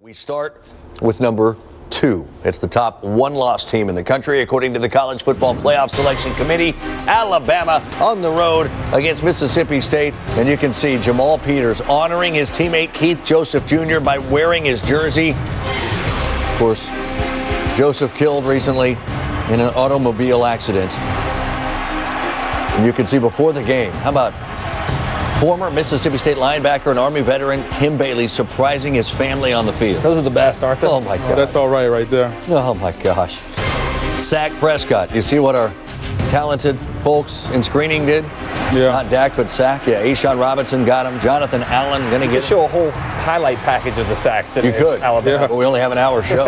We start with number 2. It's the top one-loss team in the country, according to the College Football Playoff Selection Committee. Alabama on the road against Mississippi State. And you can see Jamal Peters honoring his teammate Keith Joseph Jr. by wearing his jersey. Of course, Joseph killed recently in an automobile accident. And you can see before the game, how about former Mississippi State linebacker and Army veteran Tim Bailey surprising his family on the field. Those are the best, aren't they? Oh, my God. That's all right there. Oh, my gosh. Dak Prescott. You see what our talented folks in screening did? Yeah. Not Dak, but Sack. Yeah, A'Shawn Robinson got him. Jonathan Allen going to get show a whole highlight package of the sacks today. You could. Alabama. Yeah. But we only have an hour show.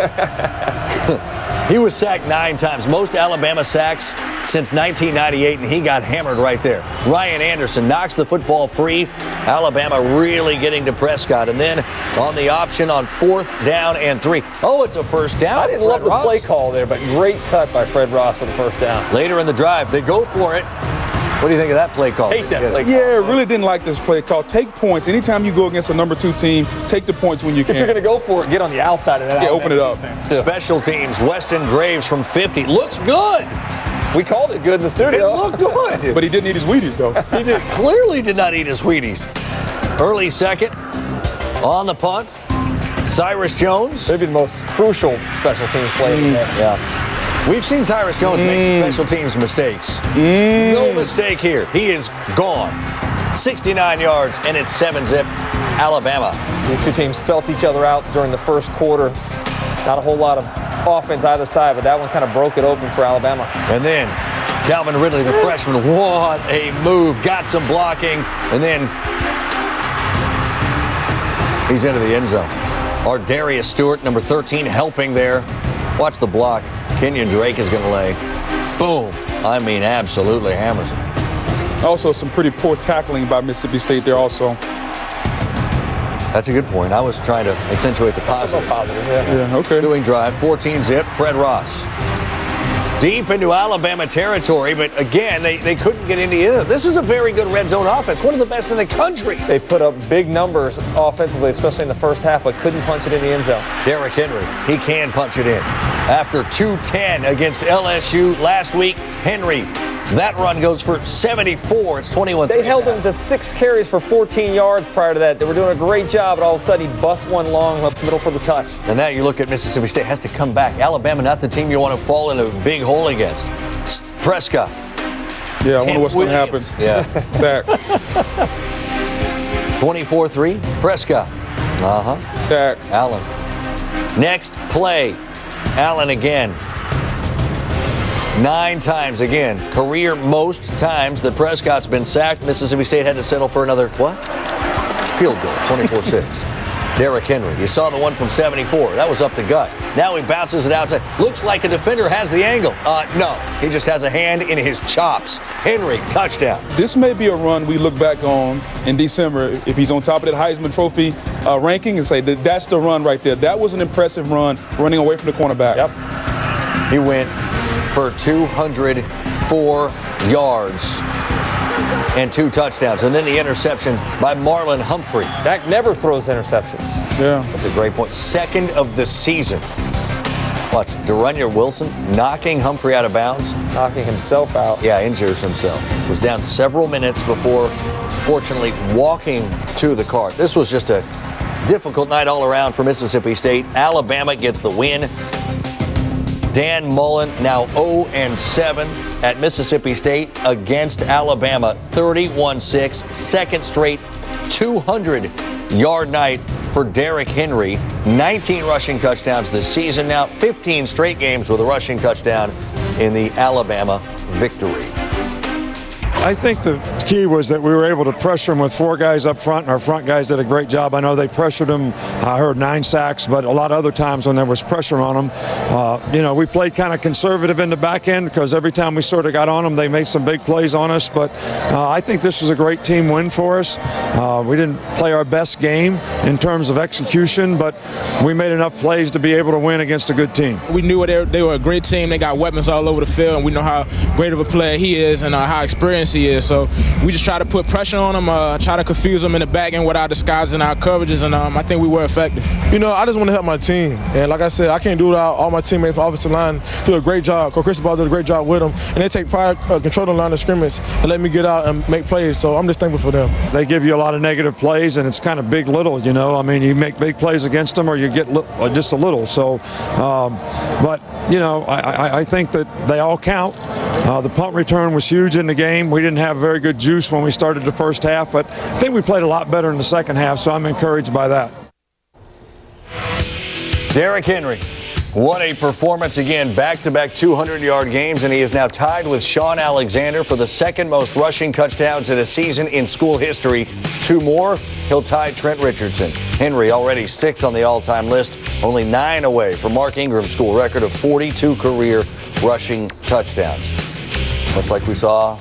He was sacked 9 times. Most Alabama sacks since 1998, and he got hammered right there. Ryan Anderson knocks the football free. Alabama really getting to Prescott. And then on the option on 4th down and 3. Oh, it's a first down. I didn't love the play call there, but great cut by Fred Ross for the first down. Later in the drive, they go for it. What do you think of that play call? Hate that play call. Yeah, really didn't like this play call. Take points. Anytime you go against a number 2 team, take the points when you can. If you're going to go for it, get on the outside of that. Yeah, open it up. Special teams, Weston Graves from 50. Looks good. We called it good in the studio. It looked good. But he didn't eat his Wheaties, though. He clearly did not eat his Wheaties. Early second on the punt. Cyrus Jones. Maybe the most crucial special teams play today. Yeah. We've seen Cyrus Jones make some special teams mistakes. No mistake here. He is gone. 69 yards, and it's 7-zip Alabama. These two teams felt each other out during the first quarter. Not a whole lot of offense either side, but that one kind of broke it open for Alabama. And then Calvin Ridley, the freshman, what a move. Got some blocking, and then he's into the end zone. Our Darius Stewart, number 13, helping there. Watch the block. Kenyon Drake is going to lay. Boom. I mean, absolutely hammers him. Also, some pretty poor tackling by Mississippi State there also. That's a good point. I was trying to accentuate the positive. Yeah, okay. Doing drive, 14-zip, Fred Ross. Deep into Alabama territory, but again, they couldn't get into it. This is a very good red zone offense, one of the best in the country. They put up big numbers offensively, especially in the first half, but couldn't punch it in the end zone. Derrick Henry, he can punch it in. After 210 against LSU last week, Henry, that run goes for 74. It's 21. They held him to 6 carries for 14 yards prior to that. They were doing a great job, and all of a sudden he busts one long up the middle for the touch. And now you look at Mississippi State, has to come back. Alabama, not the team you want to fall in a big hole against. Prescott. Yeah, I wonder what's going to happen. Yeah. Sack. 24-3, Prescott. Sack. Allen. Next play, Allen again. 9 times again. Career most times that Prescott's been sacked. Mississippi State had to settle for another, what? Field goal, 24-6. Derrick Henry. You saw the one from 74. That was up the gut. Now he bounces it outside. Looks like a defender has the angle. No, he just has a hand in his chops. Henry, touchdown. This may be a run we look back on in December if he's on top of that Heisman Trophy ranking and say that's the run right there. That was an impressive run running away from the cornerback. Yep. He went for 204 yards and 2 touchdowns. And then the interception by Marlon Humphrey. Dak never throws interceptions. Yeah. That's a great point. 2nd of the season. Watch, De'Runnya Wilson knocking Humphrey out of bounds. Knocking himself out. Yeah, injures himself. Was down several minutes before, fortunately, walking to the cart. This was just a difficult night all around for Mississippi State. Alabama gets the win. Dan Mullen now 0-7 at Mississippi State against Alabama. 31-6, second straight 200-yard night for Derrick Henry. 19 rushing touchdowns this season now. 15 straight games with a rushing touchdown in the Alabama victory. I think the key was that we were able to pressure them with 4 guys up front, and our front guys did a great job. I know they pressured them. I heard 9 sacks, but a lot of other times when there was pressure on them, we played kind of conservative in the back end because every time we sort of got on them, they made some big plays on us. But I think this was a great team win for us. We didn't play our best game in terms of execution, but we made enough plays to be able to win against a good team. We knew they were a great team. They got weapons all over the field, and we know how great of a player he is and how experienced he is. So we just try to put pressure on him, try to confuse him in the back end without disguising our coverages, and I think we were effective. You know, I just want to help my team. And like I said, I can't do it without all my teammates from offensive line do a great job. Coach Cristobal did a great job with them. And they take pride controlling the line of scrimmage and let me get out and make plays. So I'm just thankful for them. They give you a lot of negative plays, and it's kind of big little, you know. I mean, you make big plays against them or you get just a little. So, but, you know, I think that they all count. The punt return was huge in the game. We didn't have very good juice when we started the first half, but I think we played a lot better in the second half, so I'm encouraged by that. Derrick Henry, what a performance again, back-to-back 200-yard games, and he is now tied with Shaun Alexander for the second most rushing touchdowns in a season in school history. 2 more, he'll tie Trent Richardson. Henry already 6th on the all-time list, only 9 away from Mark Ingram's school record of 42 career rushing touchdowns. Much like we saw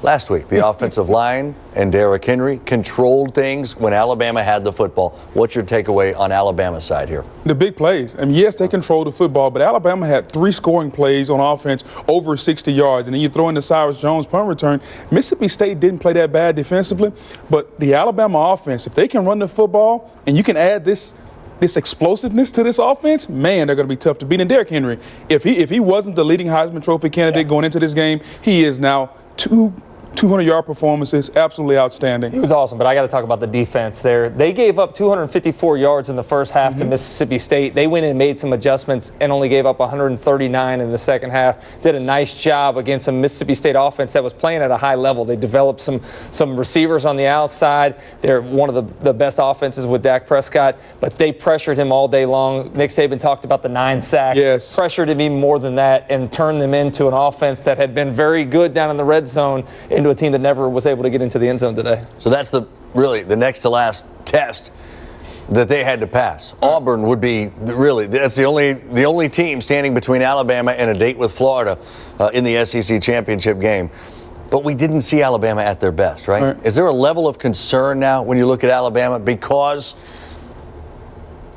last week, the offensive line and Derrick Henry controlled things when Alabama had the football. What's your takeaway on Alabama's side here? The big plays. I mean, yes, they controlled the football, but Alabama had 3 scoring plays on offense over 60 yards. And then you throw in the Cyrus Jones punt return. Mississippi State didn't play that bad defensively, but the Alabama offense, if they can run the football and you can add this explosiveness to this offense, man, they're going to be tough to beat. And Derrick Henry, if he wasn't the leading Heisman Trophy candidate going into this game, he is now 200-yard performances, absolutely outstanding. He was awesome, but I got to talk about the defense there. They gave up 254 yards in the first half to Mississippi State. They went and made some adjustments and only gave up 139 in the second half. Did a nice job against a Mississippi State offense that was playing at a high level. They developed some receivers on the outside. They're one of the best offenses with Dak Prescott, but they pressured him all day long. Nick Saban talked about the 9 sacks. Yes. Pressured him even more than that and turned them into an offense that had been very good down in the red zone into a team that never was able to get into the end zone today. So that's really the next to last test that they had to pass. Auburn would be that's the only team standing between Alabama and a date with Florida in the SEC championship game. But we didn't see Alabama at their best, right? Is there a level of concern now when you look at Alabama because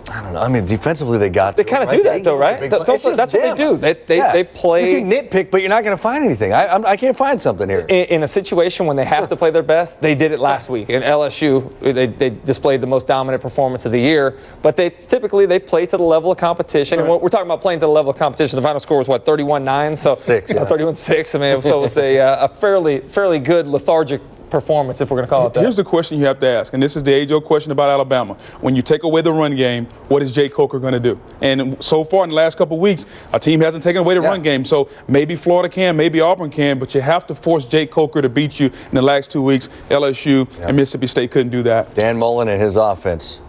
I don't know. I mean, defensively they got to. They kind of do that, though, right? That's what they do. They play. You can nitpick, but you're not going to find anything. I can't find something here. In a situation when they have to play their best, they did it last week. In LSU, they displayed the most dominant performance of the year. But they typically play to the level of competition. And we're talking about playing to the level of competition. The final score was, 31-9? So 31-6. I mean, so it was a fairly good lethargic performance, if we're going to call it that. Here's the question you have to ask, and this is the age-old question about Alabama. When you take away the run game, what is Jay Coker going to do? And so far in the last couple of weeks, our team hasn't taken away the run game. So maybe Florida can, maybe Auburn can, but you have to force Jay Coker to beat you in the last 2 weeks. LSU and Mississippi State couldn't do that. Dan Mullen and his offense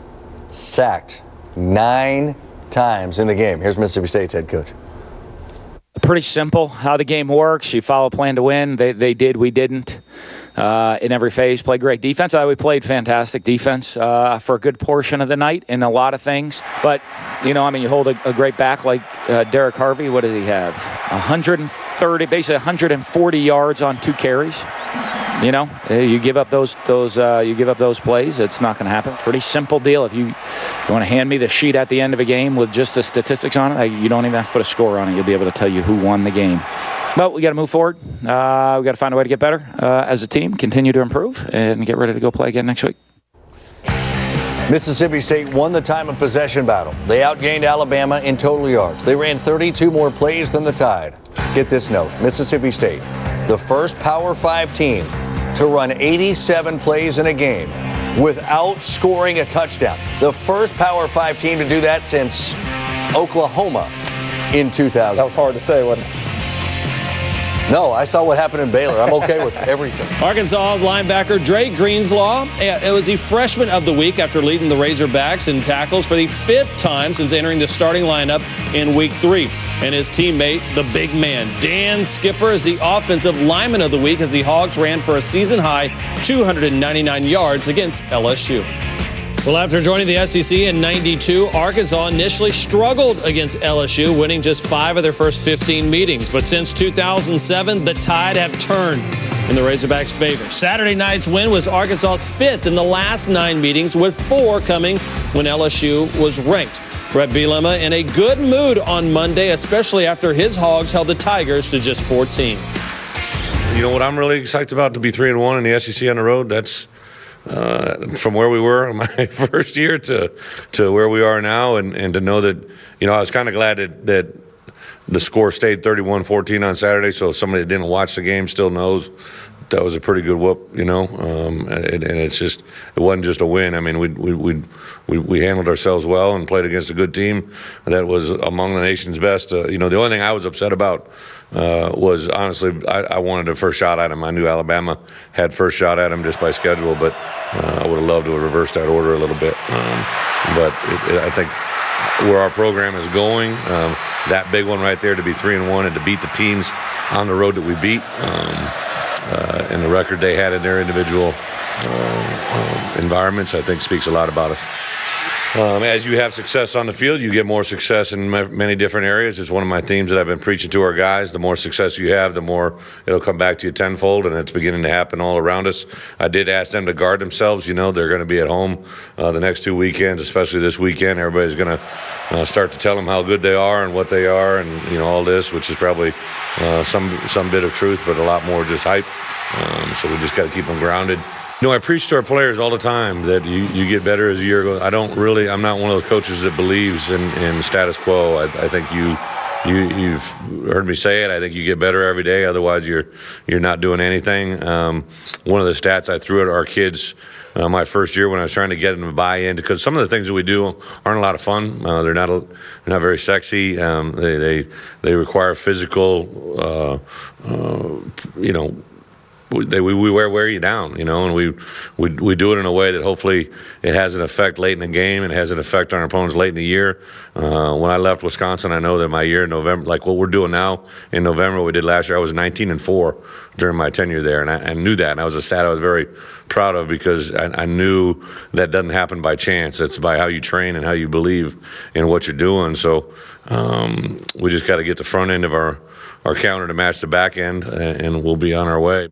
sacked 9 times in the game. Here's Mississippi State's head coach. Pretty simple how the game works. You follow plan to win. They did, we didn't. In every phase, played great defense. We played fantastic defense for a good portion of the night in a lot of things. But, you hold a great back like Derek Harvey. What did he have? 140 yards on 2 carries. You give up those plays, it's not going to happen. Pretty simple deal. If you want to hand me the sheet at the end of a game with just the statistics on it, you don't even have to put a score on it. You'll be able to tell you who won the game. But we got to move forward. We got to find a way to get better as a team, continue to improve, and get ready to go play again next week. Mississippi State won the time of possession battle. They outgained Alabama in total yards. They ran 32 more plays than the Tide. Get this note, Mississippi State, the first Power 5 team to run 87 plays in a game without scoring a touchdown. The first Power 5 team to do that since Oklahoma in 2000. That was hard to say, wasn't it? No, I saw what happened in Baylor. I'm okay with everything. Arkansas's linebacker Dre Greenslaw, it was the freshman of the week after leading the Razorbacks in tackles for the 5th time since entering the starting lineup in week 3. And his teammate, the big man, Dan Skipper, is the offensive lineman of the week as the Hogs ran for a season-high 299 yards against LSU. Well, after joining the SEC in '92, Arkansas initially struggled against LSU, winning just 5 of their first 15 meetings. But since 2007, the tide have turned in the Razorbacks' favor. Saturday night's win was Arkansas's 5th in the last 9 meetings, with 4 coming when LSU was ranked. Brett Bielema in a good mood on Monday, especially after his Hogs held the Tigers to just 14. You know what I'm really excited about, to be 3-1 in the SEC on the road. That's from where we were in my first year to where we are now, and to know that, you know, I was kind of glad that the score stayed 31-14 on Saturday, so somebody that didn't watch the game still knows that was a pretty good whoop, you know. And it wasn't just a win. I mean, we handled ourselves well and played against a good team that was among the nation's best. You know, the only thing I was upset about was, honestly, I wanted a first shot at him. I knew Alabama had first shot at him just by schedule, but I would have loved to have reversed that order a little bit. But I think where our program is going, that big one right there, to be 3-1 and to beat the teams on the road that we beat, and the record they had in their individual environments, I think speaks a lot about us. As you have success on the field, you get more success in many different areas. It's one of my themes that I've been preaching to our guys. The more success you have, the more it'll come back to you tenfold, and it's beginning to happen all around us. I did ask them to guard themselves. You know, they're going to be at home the next 2 weekends, especially this weekend. Everybody's going to start to tell them how good they are and what they are, and, you know, all this, which is probably some bit of truth, but a lot more just hype. So we just got to keep them grounded. You know, I preach to our players all the time that you get better as the year goes. I'm not one of those coaches that believes in status quo. I think you've heard me say it. I think you get better every day. Otherwise, you're not doing anything. One of the stats I threw at our kids my first year when I was trying to get them to buy in, because some of the things that we do aren't a lot of fun. They're not very sexy. They require physical, you know. We wear you down, you know, and we do it in a way that hopefully it has an effect late in the game and has an effect on our opponents late in the year. When I left Wisconsin, I know that my year in November, like what we're doing now in November, what we did last year, I was 19-4 during my tenure there, and I knew that, and that was a stat I was very proud of, because I knew that doesn't happen by chance. It's by how you train and how you believe in what you're doing. So we just got to get the front end of our counter to match the back end, and we'll be on our way.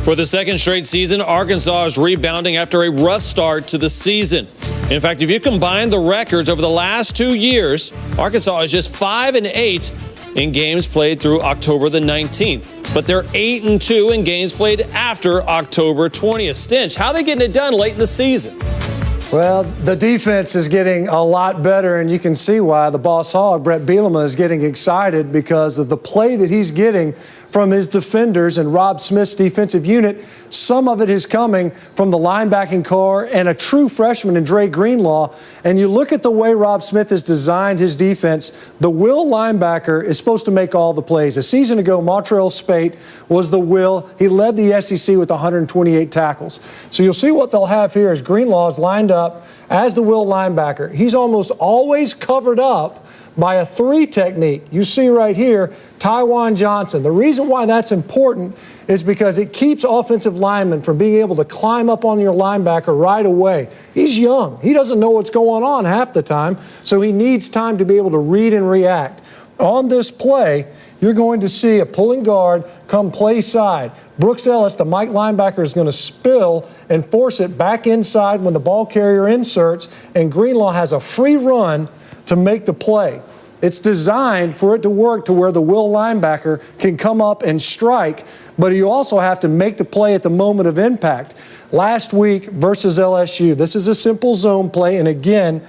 For the second straight season, Arkansas is rebounding after a rough start to the season. In fact, if you combine the records over the last 2 years, Arkansas is just 5-8 in games played through October the 19th. But they're 8-2 in games played after October 20th. Stinch, how are they getting it done late in the season? Well, the defense is getting a lot better, and you can see why. The boss hog, Brett Bielema, is getting excited because of the play that he's getting from his defenders and Rob Smith's defensive unit. Some of it is coming from the linebacking core and a true freshman in Dre Greenlaw. And you look at the way Rob Smith has designed his defense, the will linebacker is supposed to make all the plays. A season ago, Montrell Spate was the will. He led the SEC with 128 tackles. So you'll see what they'll have here is Greenlaw is lined up as the will linebacker. He's almost always covered up by a 3 technique. You see right here, Tywan Johnson. The reason why that's important is because it keeps offensive linemen from being able to climb up on your linebacker right away. He's young. He doesn't know what's going on half the time, so he needs time to be able to read and react. On this play, you're going to see a pulling guard come play side. Brooks Ellis, the Mike linebacker, is going to spill and force it back inside when the ball carrier inserts, and Greenlaw has a free run to make the play. It's designed for it to work to where the will linebacker can come up and strike, but you also have to make the play at the moment of impact. Last week versus LSU, this is a simple zone play, and again,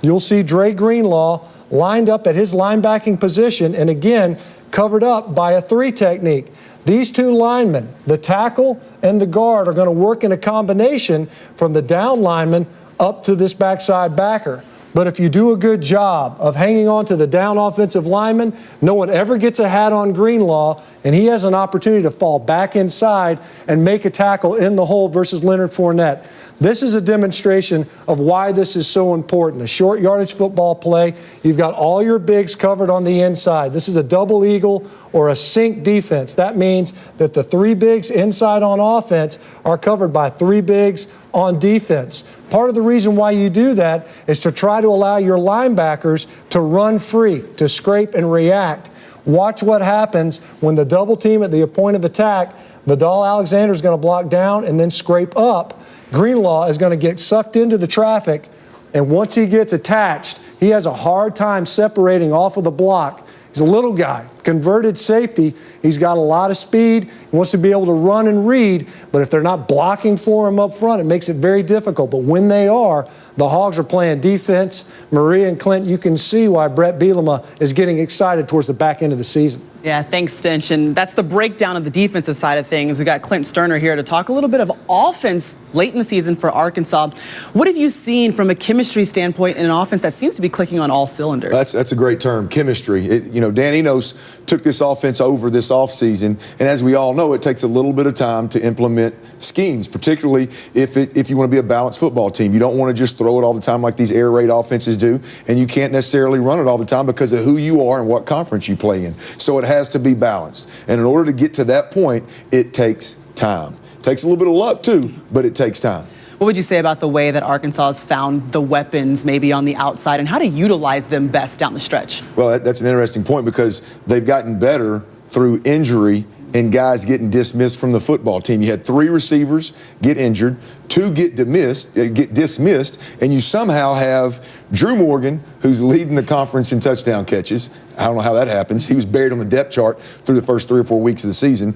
you'll see Dre Greenlaw lined up at his linebacking position, and again, covered up by a 3 technique. These 2 linemen, the tackle and the guard, are going to work in a combination from the down lineman up to this backside backer. But if you do a good job of hanging on to the down offensive lineman, no one ever gets a hat on Greenlaw, and he has an opportunity to fall back inside and make a tackle in the hole versus Leonard Fournette. This is a demonstration of why this is so important. A short yardage football play, you've got all your bigs covered on the inside. This is a double eagle or a sink defense. That means that the 3 bigs inside on offense are covered by 3 bigs on defense. Part of the reason why you do that is to try to allow your linebackers to run free, to scrape and react. Watch what happens when the double team at the point of attack, Vidal Alexander is going to block down and then scrape up. Greenlaw is going to get sucked into the traffic, and once he gets attached, he has a hard time separating off of the block. He's He's a little guy, converted safety. He's got a lot of speed. He wants to be able to run and read, but if they're not blocking for him up front, it makes it very difficult. But when they are, the Hogs are playing defense. Maria and Clint, you can see why Brett Bielema is getting excited towards the back end of the season. Yeah, thanks, Stinch. And that's the breakdown of the defensive side of things. We've got Clint Sterner here to talk a little bit of offense late in the season for Arkansas. What have you seen from a chemistry standpoint in an offense that seems to be clicking on all cylinders? That's a great term, chemistry. Dan Enos took this offense over this offseason, and as we all know, it takes a little bit of time to implement schemes, particularly if you want to be a balanced football team. You don't want to just throw it all the time like these air raid offenses do, and you can't necessarily run it all the time because of who you are and what conference you play in. So it has to be balanced. And in order to get to that point, it takes time. It takes a little bit of luck too, but it takes time. What would you say about the way that Arkansas has found the weapons maybe on the outside and how to utilize them best down the stretch? Well, that's an interesting point because they've gotten better through injury and guys getting dismissed from the football team. You had 3 receivers get injured, 2 get dismissed, and you somehow have Drew Morgan, who's leading the conference in touchdown catches. I don't know how that happens. He was buried on the depth chart through the first 3 or 4 weeks of the season.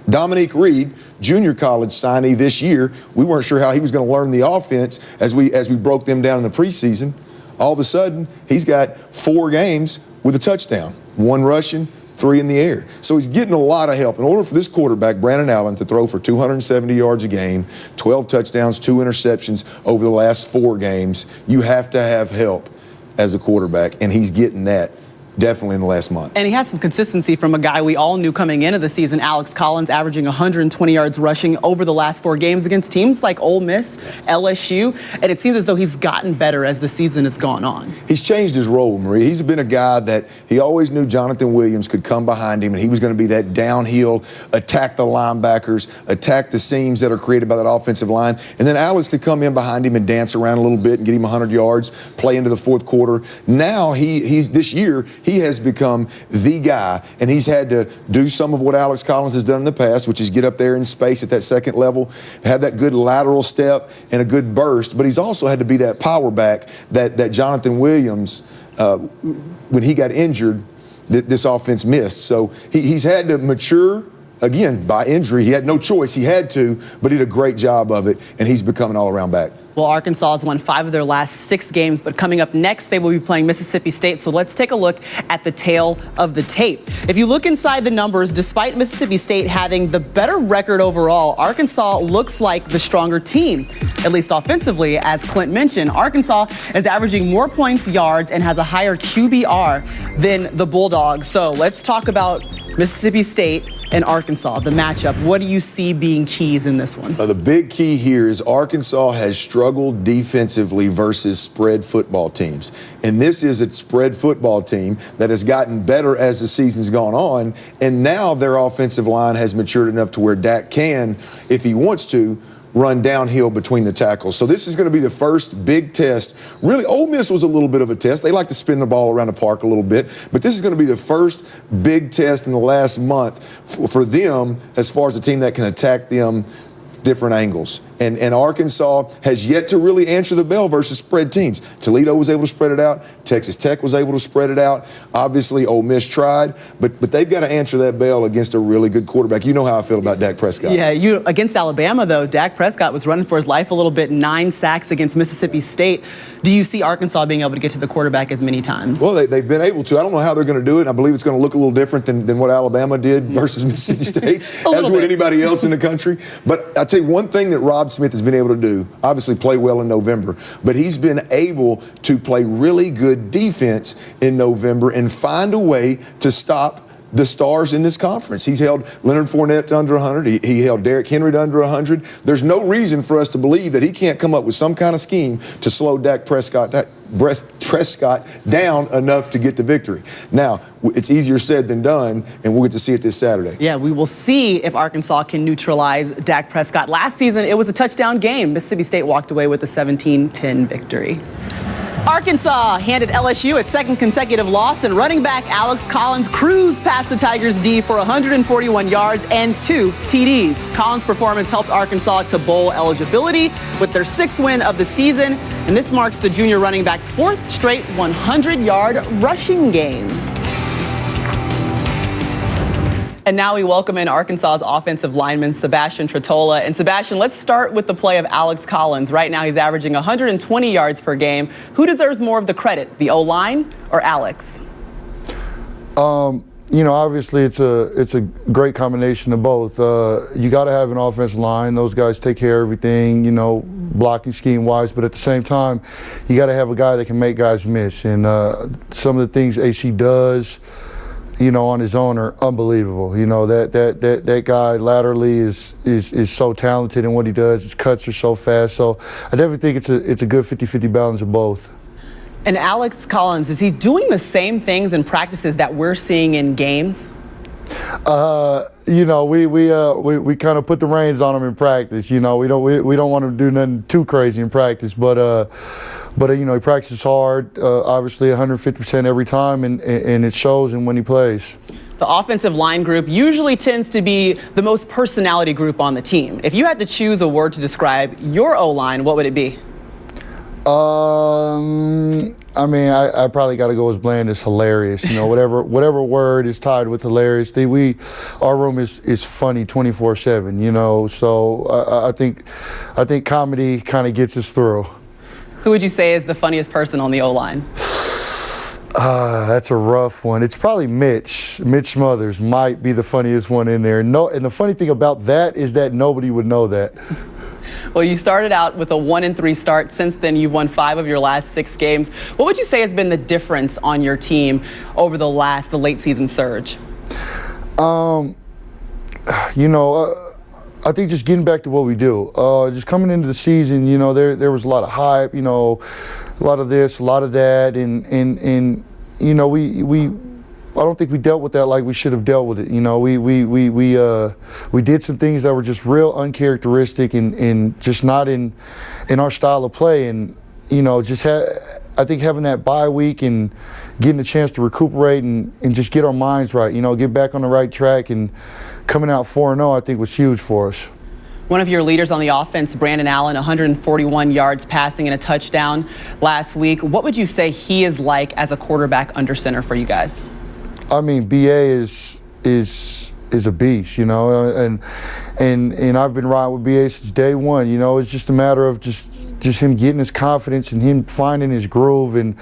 Dominique Reed, junior college signee this year, we weren't sure how he was going to learn the offense as we broke them down in the preseason. All of a sudden, he's got 4 games with a touchdown, 1 rushing, 3 in the air. So he's getting a lot of help. In order for this quarterback, Brandon Allen, to throw for 270 yards a game, 12 touchdowns, 2 interceptions over the last 4 games, you have to have help as a quarterback, and he's getting that definitely in the last month. And he has some consistency from a guy we all knew coming into the season, Alex Collins, averaging 120 yards rushing over the last 4 games against teams like Ole Miss, LSU, and it seems as though he's gotten better as the season has gone on. He's changed his role, Maria. He's been a guy that he always knew Jonathan Williams could come behind him, and he was going to be that downhill, attack the linebackers, attack the seams that are created by that offensive line, and then Alex could come in behind him and dance around a little bit and get him 100 yards, play into the 4th quarter. Now he's this year, he has become the guy, and he's had to do some of what Alex Collins has done in the past, which is get up there in space at that second level, have that good lateral step and a good burst, but he's also had to be that power back that Jonathan Williams, when he got injured, this offense missed. So he's had to mature. Again, by injury, he had no choice. He had to, but he did a great job of it, and he's become an all-around back. Well, Arkansas has won 5 of their last 6 games, but coming up next, they will be playing Mississippi State. So let's take a look at the tail of the tape. If you look inside the numbers, despite Mississippi State having the better record overall, Arkansas looks like the stronger team, at least offensively. As Clint mentioned, Arkansas is averaging more points, yards, and has a higher QBR than the Bulldogs. So let's talk about Mississippi State and Arkansas, the matchup. What do you see being keys in this one? The big key here is Arkansas has struggled defensively versus spread football teams. And this is a spread football team that has gotten better as the season's gone on. And now their offensive line has matured enough to where Dak can, if he wants to, run downhill between the tackles. So this is going to be the first big test. Really, Ole Miss was a little bit of a test. They like to spin the ball around the park a little bit. But this is going to be the first big test in the last month for them as far as a team that can attack them different angles. And Arkansas has yet to really answer the bell versus spread teams. Toledo was able to spread it out. Texas Tech was able to spread it out. Obviously, Ole Miss tried, but they've got to answer that bell against a really good quarterback. You know how I feel about Dak Prescott. Yeah, against Alabama, though, Dak Prescott was running for his life a little bit, 9 sacks against Mississippi State. Do you see Arkansas being able to get to the quarterback as many times? Well, they've been able to. I don't know how they're going to do it. I believe it's going to look a little different than what Alabama did versus Mississippi State, as would anybody else in the country. But I'll tell you one thing that Rob Smith has been able to do, obviously play well in November, but he's been able to play really good defense in November and find a way to stop the stars in this conference. He's held Leonard Fournette to under 100. He held Derrick Henry to under 100. There's no reason for us to believe that he can't come up with some kind of scheme to slow Dak Prescott down enough to get the victory. Now, it's easier said than done, and we'll get to see it this Saturday. Yeah, we will see if Arkansas can neutralize Dak Prescott. Last season, it was a touchdown game. Mississippi State walked away with a 17-10 victory. Arkansas handed LSU its 2nd consecutive loss, and running back Alex Collins cruised past the Tigers' D for 141 yards and 2 TDs. Collins' performance helped Arkansas to bowl eligibility with their 6th win of the season, and this marks the junior running back's 4th straight 100-yard rushing game. And now we welcome in Arkansas's offensive lineman, Sebastian Tretola. And Sebastian, let's start with the play of Alex Collins. Right now, he's averaging 120 yards per game. Who deserves more of the credit, the O-line or Alex? You know, obviously it's a great combination of both. You got to have an offensive line. Those guys take care of everything, you know, blocking scheme wise. But at the same time, you got to have a guy that can make guys miss. And some of the things AC does, you know, on his own are unbelievable. You know, that guy laterally is so talented in what he does. His cuts are so fast. So I definitely think it's a good 50-50 balance of both. And Alex Collins, is he doing the same things in practices that we're seeing in games? You know, we kind of put the reins on him in practice. You know, we don't want him to do nothing too crazy in practice, but you know, he practices hard, obviously 150% every time, and it shows him when he plays. The offensive line group usually tends to be the most personality group on the team. If you had to choose a word to describe your O-line, what would it be? I mean, I probably got to go as bland as hilarious. You know, whatever word is tied with hilarious. Our room is funny 24/7. You know, so I think comedy kind of gets us through. Who would you say is the funniest person on the O-line? That's a rough one. It's probably Mitch. Mitch Smothers might be the funniest one in there. No, and the funny thing about that is that nobody would know that. Well, you started out with a 1-3 start. Since then, you've won 5 of your last 6 games. What would you say has been the difference on your team over the late season surge? You know, I think just getting back to what we do. Just coming into the season, you know, there was a lot of hype, you know, a lot of this, a lot of that, and you know, I don't think we dealt with that like we should have dealt with it. You know, we did some things that were just real uncharacteristic and just not in our style of play. And you know, I think having that bye week and getting a chance to recuperate and just get our minds right. You know, get back on the right track and coming out 4-0, I think was huge for us. One of your leaders on the offense, Brandon Allen, 141 yards passing and a touchdown last week. What would you say he is like as a quarterback under center for you guys? I mean, BA is a beast, you know, and I've been riding with BA since day one. You know, it's just a matter of just him getting his confidence and him finding his groove. And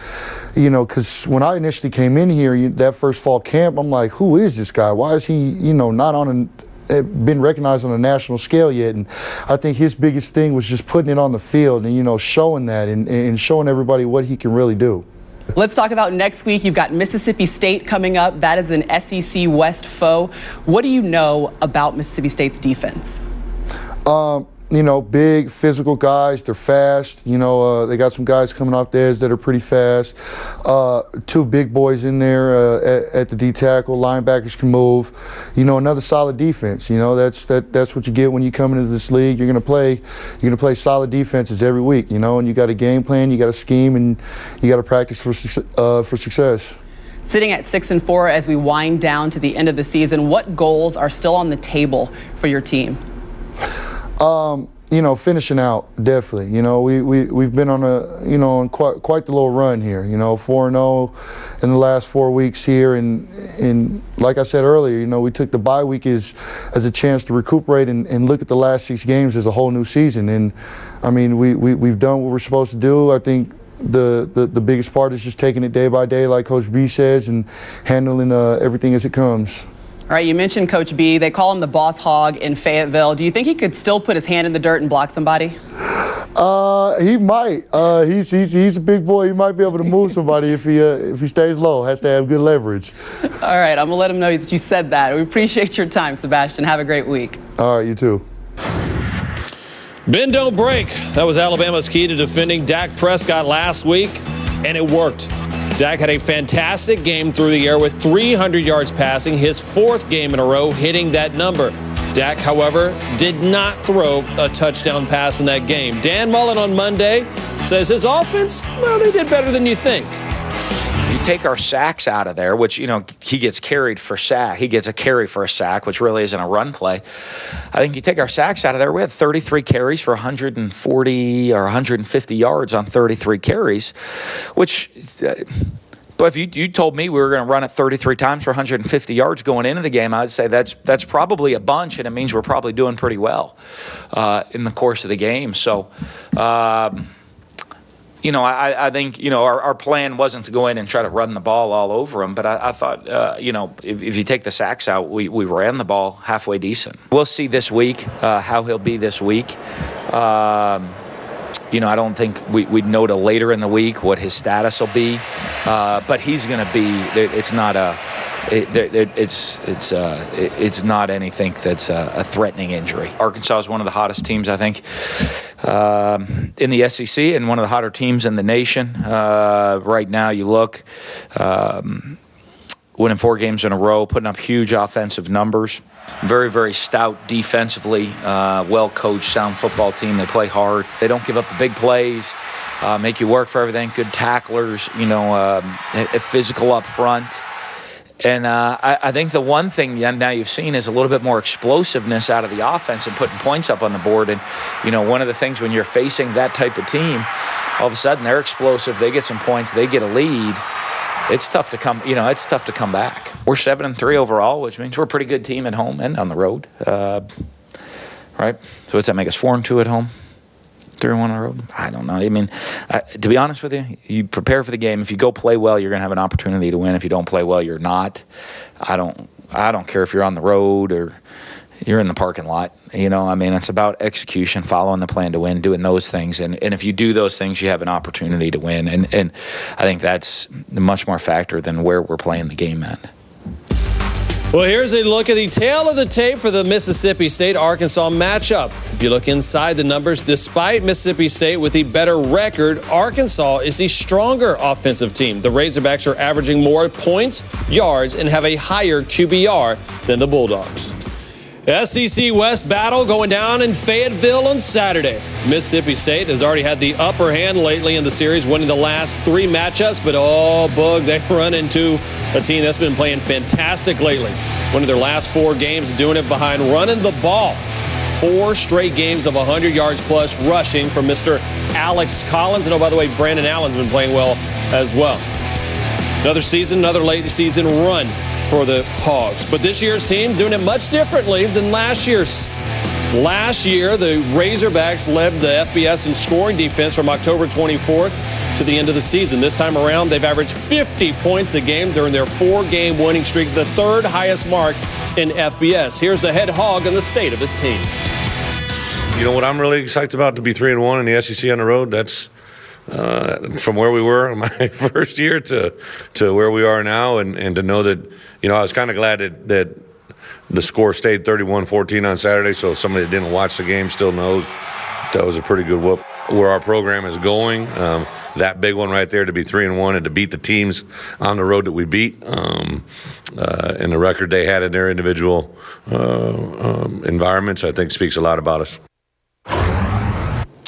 you know, because when I initially came in here, that first fall camp, I'm like, who is this guy? Why is he, you know, not been recognized on a national scale yet? And I think his biggest thing was just putting it on the field and, you know, showing that and showing everybody what he can really do. Let's talk about next week. You've got Mississippi State coming up. That is an SEC West foe. What do you know about Mississippi State's defense? You know, big physical guys. They're fast. You know, they got some guys coming off the edge that are pretty fast. 2 big boys in there at the D tackle. Linebackers can move. You know, another solid defense. You know, that's what you get when you come into this league. You're gonna play solid defenses every week. You know, and you got a game plan, you got a scheme, and you got to practice for success. Sitting at 6-4 as we wind down to the end of the season, what goals are still on the table for your team? You know, finishing out, definitely. You know, we've been on on quite the little run here. You know, 4-0 in the last 4 weeks here, and like I said earlier, you know, we took the bye week as a chance to recuperate and look at the last 6 games as a whole new season. And I mean, we've done what we're supposed to do. I think the biggest part is just taking it day by day, like Coach B says, and handling everything as it comes. All right, you mentioned Coach B. They call him the boss hog in Fayetteville. Do you think he could still put his hand in the dirt and block somebody? He might. He's a big boy. He might be able to move somebody if he stays low. Has to have good leverage. All right, I'm gonna let him know that you said that. We appreciate your time, Sebastian. Have a great week. All right, you too. Bend, don't break. That was Alabama's key to defending Dak Prescott last week, and it worked. Dak had a fantastic game through the air with 300 yards passing, his 4th game in a row hitting that number. Dak, however, did not throw a touchdown pass in that game. Dan Mullen on Monday says his offense, well, they did better than you think. You take our sacks out of there, which, you know, he gets carried for sack. He gets a carry for a sack, which really isn't a run play. I think you take our sacks out of there. We had 33 carries for 140 or 150 yards on 33 carries, which But if you told me we were going to run it 33 times for 150 yards going into the game, I'd say that's probably a bunch, and it means we're probably doing pretty well in the course of the game. So, I think, our plan wasn't to go in and try to run the ball all over them, but I thought, if you take the sacks out, we ran the ball halfway decent. We'll see this week how he'll be this week. I don't think we'd know till later in the week what his status will be, but he's going to be. It's not it's not anything that's a threatening injury. Arkansas is one of the hottest teams, I think, in the SEC, and one of the hotter teams in the nation right now. You look. Winning 4 games in a row, putting up huge offensive numbers. Very, very stout defensively, well-coached, sound football team. They play hard. They don't give up the big plays, make you work for everything. Good tacklers, physical up front. And I think the one thing now you've seen is a little bit more explosiveness out of the offense and putting points up on the board. And, one of the things when you're facing that type of team, all of a sudden they're explosive, they get some points, they get a lead. It's tough to come, it's tough to come back. We're 7-3 overall, which means we're a pretty good team at home and on the road, right? So what's that make us, 4-2 at home, 3-1 on the road? I don't know. I mean, to be honest with you, you prepare for the game. If you go play well, you're going to have an opportunity to win. If you don't play well, you're not. I don't care if you're on the road or you're in the parking lot. It's about execution, following the plan to win, doing those things. And if you do those things, you have an opportunity to win. And I think that's much more factor than where we're playing the game at. Well, here's a look at the tail of the tape for the Mississippi State-Arkansas matchup. If you look inside the numbers, despite Mississippi State with the better record, Arkansas is the stronger offensive team. The Razorbacks are averaging more points, yards, and have a higher QBR than the Bulldogs. SEC West battle going down in Fayetteville on Saturday. Mississippi State has already had the upper hand lately in the series, winning the last 3 matchups, but Boog, they run into a team that's been playing fantastic lately. One of their last 4 games, doing it behind running the ball. 4 straight games of 100 yards plus rushing from Mr. Alex Collins. And by the way, Brandon Allen's been playing well as well. Another season, another late season run for the Hogs. But this year's team doing it much differently than last year's. Last year, the Razorbacks led the FBS in scoring defense from October 24th to the end of the season. This time around, they've averaged 50 points a game during their 4-game winning streak, the 3rd highest mark in FBS. Here's the head Hog and the state of his team. What I'm really excited about, to be 3-1 in the SEC on the road. That's from where we were in my first year to where we are now, and to know that, I was kind of glad that the score stayed 31-14 on Saturday, so somebody that didn't watch the game still knows that was a pretty good whoop. Where our program is going, that big one right there, to be 3-1 and to beat the teams on the road that we beat, and the record they had in their individual environments, I think speaks a lot about us.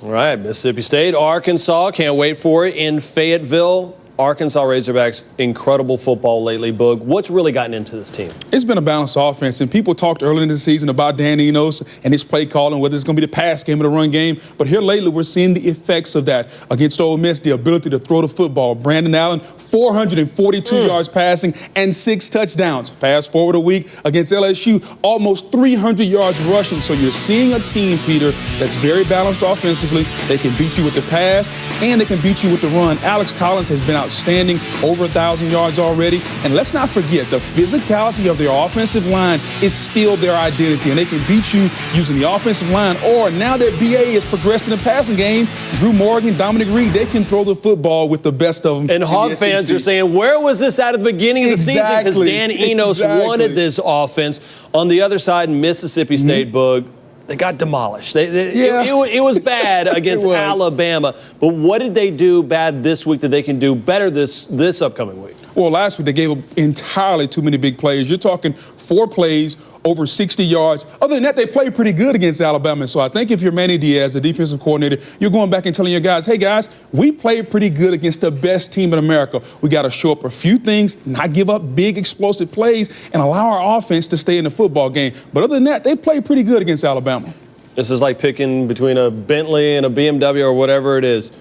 All right, Mississippi State, Arkansas, can't wait for it in Fayetteville. Arkansas Razorbacks, incredible football lately, Boog. What's really gotten into this team? It's been a balanced offense, and people talked earlier in the season about Dan Enos and his play calling, whether it's going to be the pass game or the run game. But here lately, we're seeing the effects of that against Ole Miss, the ability to throw the football. Brandon Allen, 442 yards passing and 6 touchdowns. Fast forward a week against LSU, almost 300 yards rushing. So you're seeing a team, Peter, that's very balanced offensively. They can beat you with the pass, and they can beat you with the run. Alex Collins has been outstanding, over 1,000 yards already. And let's not forget, the physicality of their offensive line is still their identity, and they can beat you using the offensive line. Or now that BA has progressed in the passing game, Drew Morgan, Dominic Reed, they can throw the football with the best of them. And Hog fans are saying, where was this at the beginning of the season? Because Dan Enos wanted this offense. On the other side, Mississippi State, Boog, they got demolished. It was bad against Alabama. But what did they do bad this week that they can do better this upcoming week? Well, last week they gave up entirely too many big plays. You're talking 4 plays, over 60 yards. Other than that, they played pretty good against Alabama. So I think if you're Manny Diaz, the defensive coordinator, you're going back and telling your guys, hey, guys, we played pretty good against the best team in America. We got to show up a few things, not give up big explosive plays, and allow our offense to stay in the football game. But other than that, they played pretty good against Alabama. This is like picking between a Bentley and a BMW or whatever it is.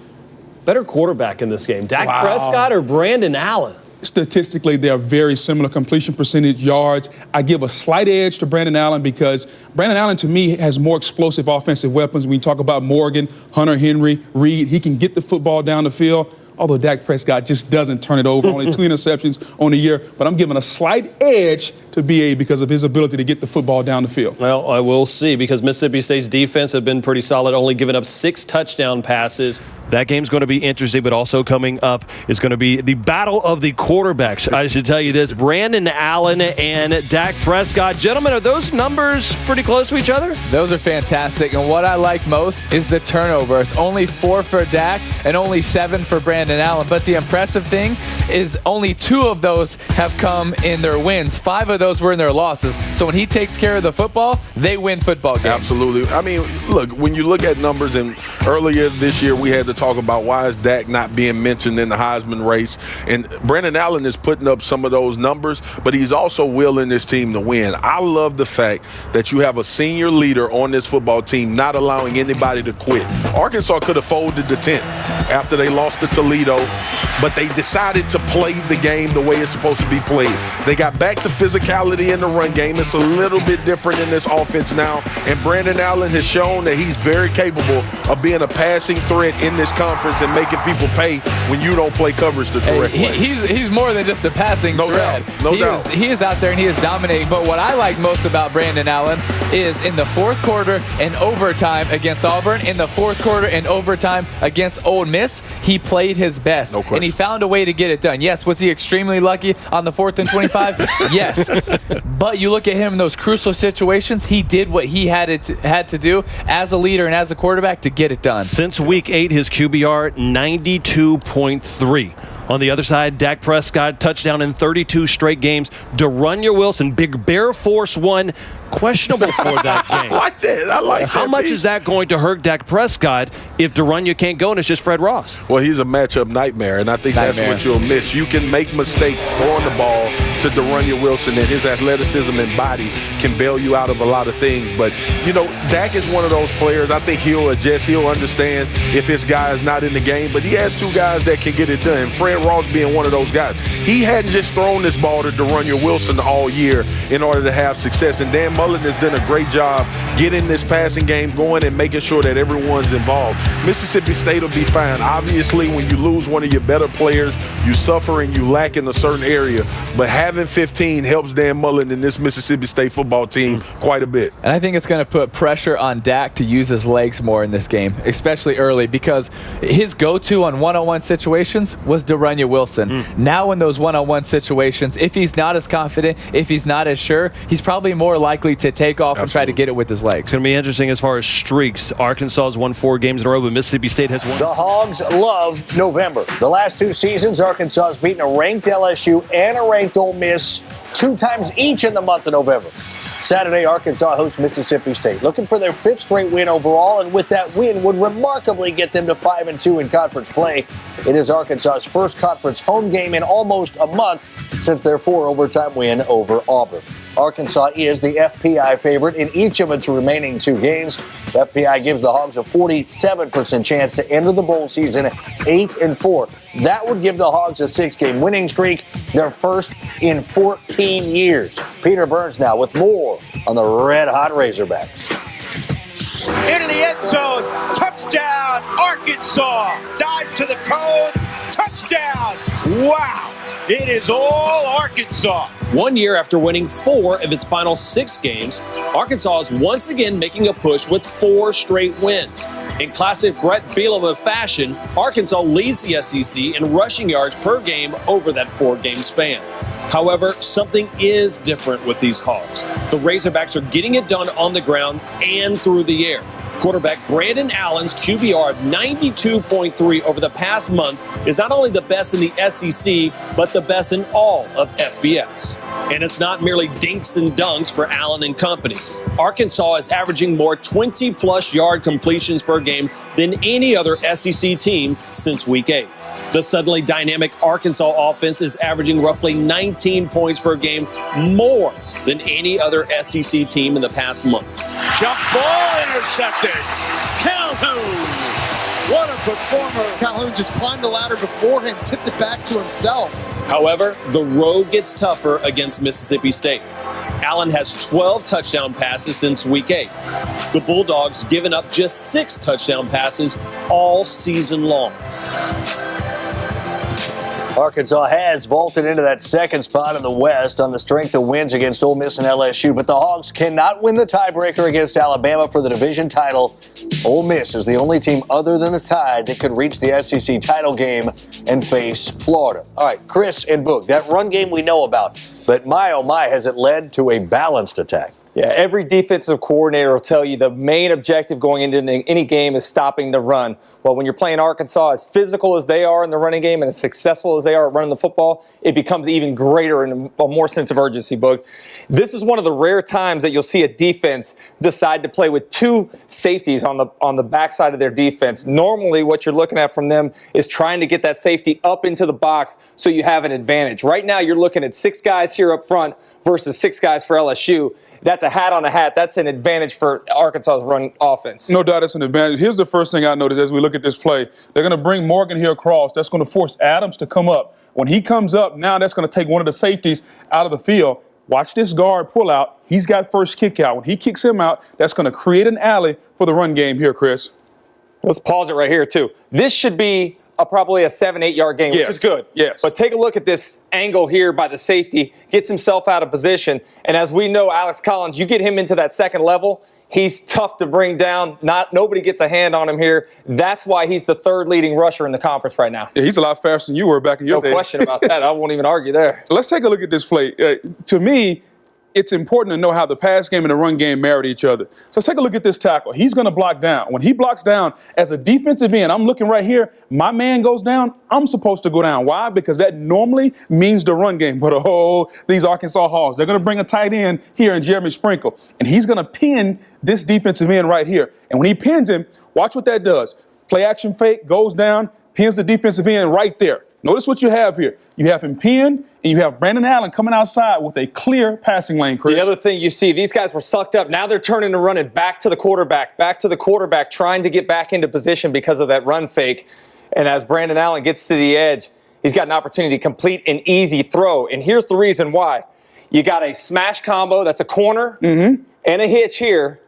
Better quarterback in this game, Dak Prescott or Brandon Allen? statistically, they are very similar completion percentage, yards. I give a slight edge to Brandon Allen because Brandon Allen, to me, has more explosive offensive weapons. When you talk about Morgan, Hunter Henry, Reed, he can get the football down the field. Although Dak Prescott just doesn't turn it over. Only 2 interceptions on the year. But I'm giving a slight edge to BA because of his ability to get the football down the field. Well, I will see, because Mississippi State's defense have been pretty solid, only giving up 6 touchdown passes. That game's going to be interesting, but also coming up is going to be the battle of the quarterbacks. I should tell you this, Brandon Allen and Dak Prescott. Gentlemen, are those numbers pretty close to each other? Those are fantastic, and what I like most is the turnovers. Only 4 for Dak and only 7 for Brandon Allen, but the impressive thing is only 2 of those have come in their wins. 5 of those were in their losses. So when he takes care of the football, they win football games. Absolutely. I mean, look, when you look at numbers, and earlier this year we had to talk about why is Dak not being mentioned in the Heisman race, and Brandon Allen is putting up some of those numbers, but he's also willing this team to win. I love the fact that you have a senior leader on this football team not allowing anybody to quit. Arkansas could have folded the tent after they lost to Toledo, but they decided to play the game the way it's supposed to be played. They got back to physicality in the run game. It's a little bit different in this offense now, and Brandon Allen has shown that he's very capable of being a passing threat in this conference and making people pay when you don't play coverage the correct way. He's more than just a passing threat. No doubt. He is out there and he is dominating. But what I like most about Brandon Allen is in the fourth quarter and overtime against Auburn, in the fourth quarter and overtime against Ole Miss, he played his best. No question. And he found a way to get it done. Yes, was he extremely lucky on the 4th and 25? Yes. But you look at him in those crucial situations, he did what he had to do as a leader and as a quarterback to get it done. Since week 8, his QBR 92.3. On the other side, Dak Prescott, touchdown in 32 straight games. De'Runnya Wilson, Big Bear Force 1, questionable for that game. I like that. I like that. How much is that going to hurt Dak Prescott if De'Runnya can't go and it's just Fred Ross? Well, he's a matchup nightmare, and I think that's what you'll miss. You can make mistakes throwing the ball to De'Runnya Wilson, and his athleticism and body can bail you out of a lot of things. But, you know, Dak is one of those players. I think he'll adjust. He'll understand if his guy is not in the game. But he has 2 guys that can get it done. Fred Ross being one of those guys. He hadn't just thrown this ball to De'Runnya Wilson all year in order to have success. And Dan Mullen has done a great job getting this passing game going and making sure that everyone's involved. Mississippi State will be fine. Obviously, when you lose one of your better players, you suffer and you lack in a certain area. But having 15 helps Dan Mullen and this Mississippi State football team quite a bit. And I think it's going to put pressure on Dak to use his legs more in this game, especially early, because his go-to on one-on-one situations was De'Runnya Wilson. Now in those one-on-one situations, if he's not as confident, if he's not as sure, he's probably more likely to take off and try to get it with his legs. It's going to be interesting as far as streaks. Arkansas has won 4 games in a row, but Mississippi State has won. The Hogs love November. The last 2 seasons, Arkansas has beaten a ranked LSU and a ranked Ole Miss 2 times each in the month of November. Saturday, Arkansas hosts Mississippi State, looking for their 5th straight win overall, and with that win would remarkably get them to 5-2 in conference play. It is Arkansas's first conference home game in almost a month since their 4 overtime win over Auburn. Arkansas is the FPI favorite in each of its remaining 2 games. FPI gives the Hogs a 47% chance to enter the bowl season 8-4. That would give the Hogs a 6-game winning streak, their first in 14 years. Peter Burns now with more on the red-hot Razorbacks. Into the end zone, touchdown, Arkansas, dives to the cone, touchdown, wow, it is all Arkansas. 1 year after winning 4 of its final 6 games, Arkansas is once again making a push with 4 straight wins. In classic Brett Bielema fashion, Arkansas leads the SEC in rushing yards per game over that 4-game span. However, something is different with these Hogs. The Razorbacks are getting it done on the ground and through the air. Quarterback Brandon Allen's QBR of 92.3 over the past month is not only the best in the SEC, but the best in all of FBS. And it's not merely dinks and dunks for Allen and company. Arkansas is averaging more 20-plus yard completions per game than any other SEC team since Week 8. The suddenly dynamic Arkansas offense is averaging roughly 19 points per game, more than any other SEC team in the past month. Jump ball intercepted. Calhoun What a performer. Calhoun just climbed the ladder before him, tipped it back to himself. However, the road gets tougher against Mississippi State. Allen has 12 touchdown passes since week 8. The Bulldogs given up just 6 touchdown passes all season long. Arkansas has vaulted into that second spot in the West on the strength of wins against Ole Miss and LSU, but the Hogs cannot win the tiebreaker against Alabama for the division title. Ole Miss is the only team other than the Tide that could reach the SEC title game and face Florida. All right, Chris and Boog, that run game we know about, but my oh my, has it led to a balanced attack? Yeah, every defensive coordinator will tell you the main objective going into any game is stopping the run. Well, when you're playing Arkansas, as physical as they are in the running game and as successful as they are at running the football, it becomes even greater and a more sense of urgency, Boog. This is one of the rare times that you'll see a defense decide to play with 2 safeties on the backside of their defense. Normally, what you're looking at from them is trying to get that safety up into the box so you have an advantage. Right now, you're looking at 6 guys here up front versus 6 guys for LSU. That's a hat on a hat. That's an advantage for Arkansas's run offense. No doubt it's an advantage. Here's the first thing I noticed as we look at this play. They're going to bring Morgan here across. That's going to force Adams to come up. When he comes up, now that's going to take one of the safeties out of the field. Watch this guard pull out. He's got first kick out. When he kicks him out, that's going to create an alley for the run game here, Chris. Let's pause it right here, too. This should be probably a 7-8 yard gain, which is good. Yes. But take a look at this angle here by the safety, gets himself out of position. And as we know, Alex Collins, you get him into that second level, he's tough to bring down. Nobody gets a hand on him here. That's why he's the 3rd leading rusher in the conference right now. Yeah, he's a lot faster than you were back in your day. No question about that. I won't even argue there. Let's take a look at this play. To me, it's important to know how the pass game and the run game marry each other. So let's take a look at this tackle. He's going to block down. When he blocks down, as a defensive end, I'm looking right here. My man goes down. I'm supposed to go down. Why? Because that normally means the run game. But, these Arkansas Hogs, they're going to bring a tight end here in Jeremy Sprinkle. And he's going to pin this defensive end right here. And when he pins him, watch what that does. Play action fake, goes down, pins the defensive end right there. Notice what you have here. You have him pinned, and you have Brandon Allen coming outside with a clear passing lane, Chris. The other thing you see, these guys were sucked up. Now they're turning and running back to the quarterback, trying to get back into position because of that run fake. And as Brandon Allen gets to the edge, he's got an opportunity to complete an easy throw. And here's the reason why. You got a smash combo, that's a corner, and a hitch here.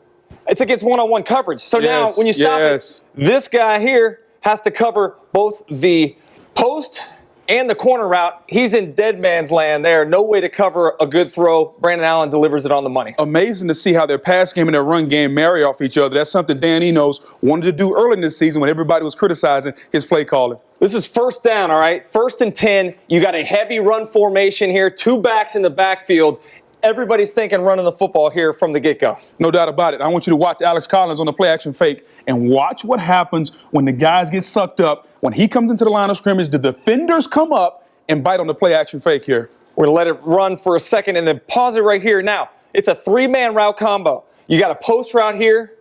It's against one-on-one coverage. So now when you stop it, this guy here has to cover both the post and the corner route. He's in dead man's land there. No way to cover a good throw. Brandon Allen delivers it on the money. Amazing to see how their pass game and their run game marry off each other. That's something Dan Enos wanted to do early in this season when everybody was criticizing his play calling. This is first down, all right? 1st and 10. You got a heavy run formation here. 2 backs in the backfield. Everybody's thinking running the football here from the get-go. No doubt about it. I want you to watch Alex Collins on the play-action fake and watch what happens when the guys get sucked up. When he comes into the line of scrimmage, the defenders come up and bite on the play-action fake here. We're going to let it run for a second and then pause it right here. Now, it's a 3-man route combo. You got a post route here.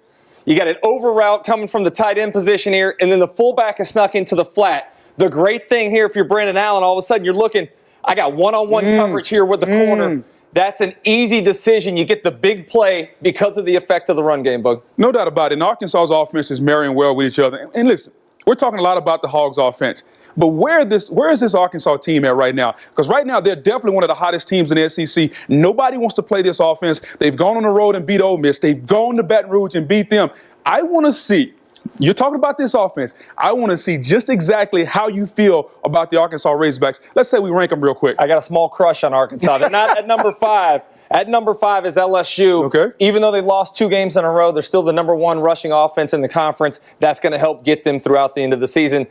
You got an over route coming from the tight end position here, and then the fullback is snuck into the flat. The great thing here, if you're Brandon Allen, all of a sudden you're looking, I got one-on-one coverage here with the corner. That's an easy decision. You get the big play because of the effect of the run game, Boog. No doubt about it. And Arkansas's offense is marrying well with each other. And listen, we're talking a lot about the Hogs offense. But where is this Arkansas team at right now? Because right now they're definitely one of the hottest teams in the SEC. Nobody wants to play this offense. They've gone on the road and beat Ole Miss. They've gone to Baton Rouge and beat them. I want to see. You're talking about this offense. I want to see just exactly how you feel about the Arkansas Razorbacks. Let's say we rank them real quick. I got a small crush on Arkansas. They're not at number 5. At number 5 is LSU. Okay. Even though they lost 2 games in a row, they're still the number 1 rushing offense in the conference. That's going to help get them throughout the end of the season.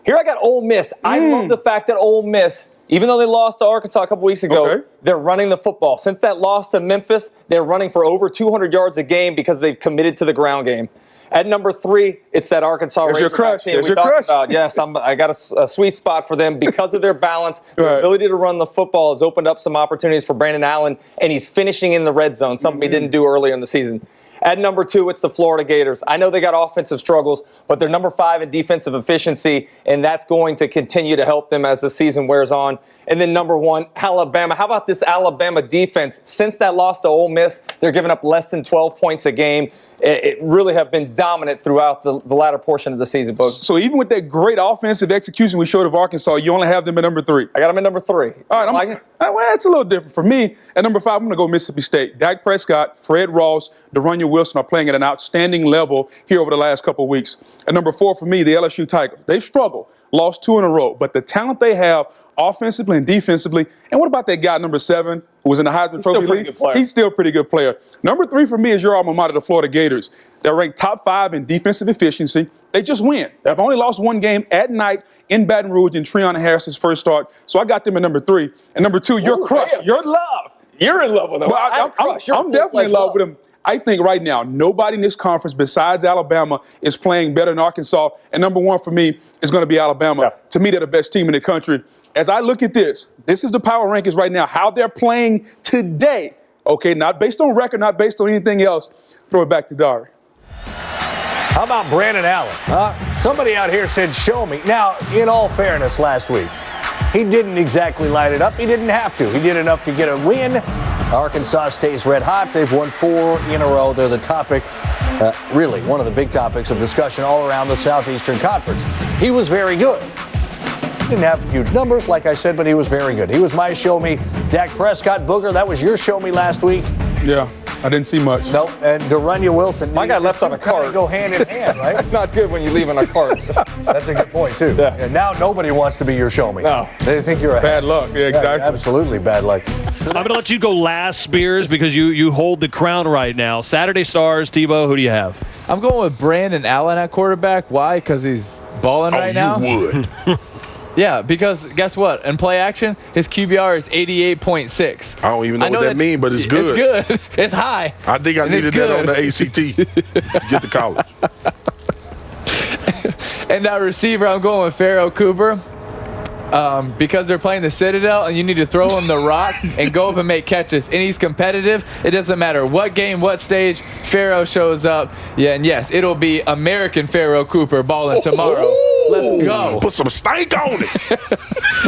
Here I got Ole Miss. I love the fact that Ole Miss, even though they lost to Arkansas a couple weeks ago, they're running the football. Since that loss to Memphis, they're running for over 200 yards a game because they've committed to the ground game. At number 3, it's that Arkansas Razorback team we talked about. Yes, I got a sweet spot for them because of their balance. Their ability to run the football has opened up some opportunities for Brandon Allen, and he's finishing in the red zone, something he didn't do earlier in the season. At number 2, it's the Florida Gators. I know they got offensive struggles, but they're number 5 in defensive efficiency, and that's going to continue to help them as the season wears on. And then number 1, Alabama. How about this Alabama defense? Since that loss to Ole Miss, they're giving up less than 12 points a game. It really have been dominant throughout the latter portion of the season, Boog. So even with that great offensive execution we showed of Arkansas, you only have them at number 3. I got them at number 3. All right, well, it's a little different. For me, at number 5, I'm going to go Mississippi State. Dak Prescott, Fred Ross, De'Runnya Wilson are playing at an outstanding level here over the last couple of weeks. At number 4, for me, the LSU Tigers. They've struggled, lost 2 in a row, but the talent they have offensively and defensively. And what about that guy, number 7, who was in the Heisman Trophy League? He's still a pretty good player. Number 3 for me is your alma mater, the Florida Gators. They're ranked top 5 in defensive efficiency. They just win. They've only lost 1 game at night in Baton Rouge in Treon Harris's first start. So I got them at number 3. And number 2, your crush, your love. You're in love with them. Well, I'm definitely in love with them. I think right now, nobody in this conference besides Alabama is playing better than Arkansas. And number 1 for me is going to be Alabama. Yeah. To me, they're the best team in the country. As I look at this is the power rankings right now, how they're playing today. Okay, not based on record, not based on anything else. Throw it back to Dari. How about Brandon Allen? Somebody out here said, show me. Now, in all fairness, last week, he didn't exactly light it up. He didn't have to. He did enough to get a win. Arkansas stays red hot. They've won 4 in a row. They're the topic, really, one of the big topics of discussion all around the Southeastern Conference. He was very good. Didn't have huge numbers, like I said, but he was very good. He was my show me. Dak Prescott, Booger, that was your show me last week. Yeah, I didn't see much. No, and De'Runnya Wilson. My guy left on a cart. Go hand in hand, right? Not good when you leave on a cart. That's a good point, too. Yeah. And now nobody wants to be your show me. No. They think you're a bad luck. Yeah, exactly. Absolutely bad luck. I'm going to let you go last, Spears, because you hold the crown right now. Saturday Stars, Tebow, who do you have? I'm going with Brandon Allen at quarterback. Why? Because he's balling right now. You would. Yeah, because guess what? In play action, his QBR is 88.6. I don't even know what that means, but it's good. It's good. It's high. I think I needed that on the ACT to get to college. And that receiver, I'm going with Pharaoh Cooper. Because they're playing the Citadel and you need to throw him the rock and go up and make catches. And he's competitive. It doesn't matter what game, what stage, Pharaoh shows up. Yeah, and yes, it'll be American Pharaoh Cooper balling tomorrow. Let's go. Put some stank on it.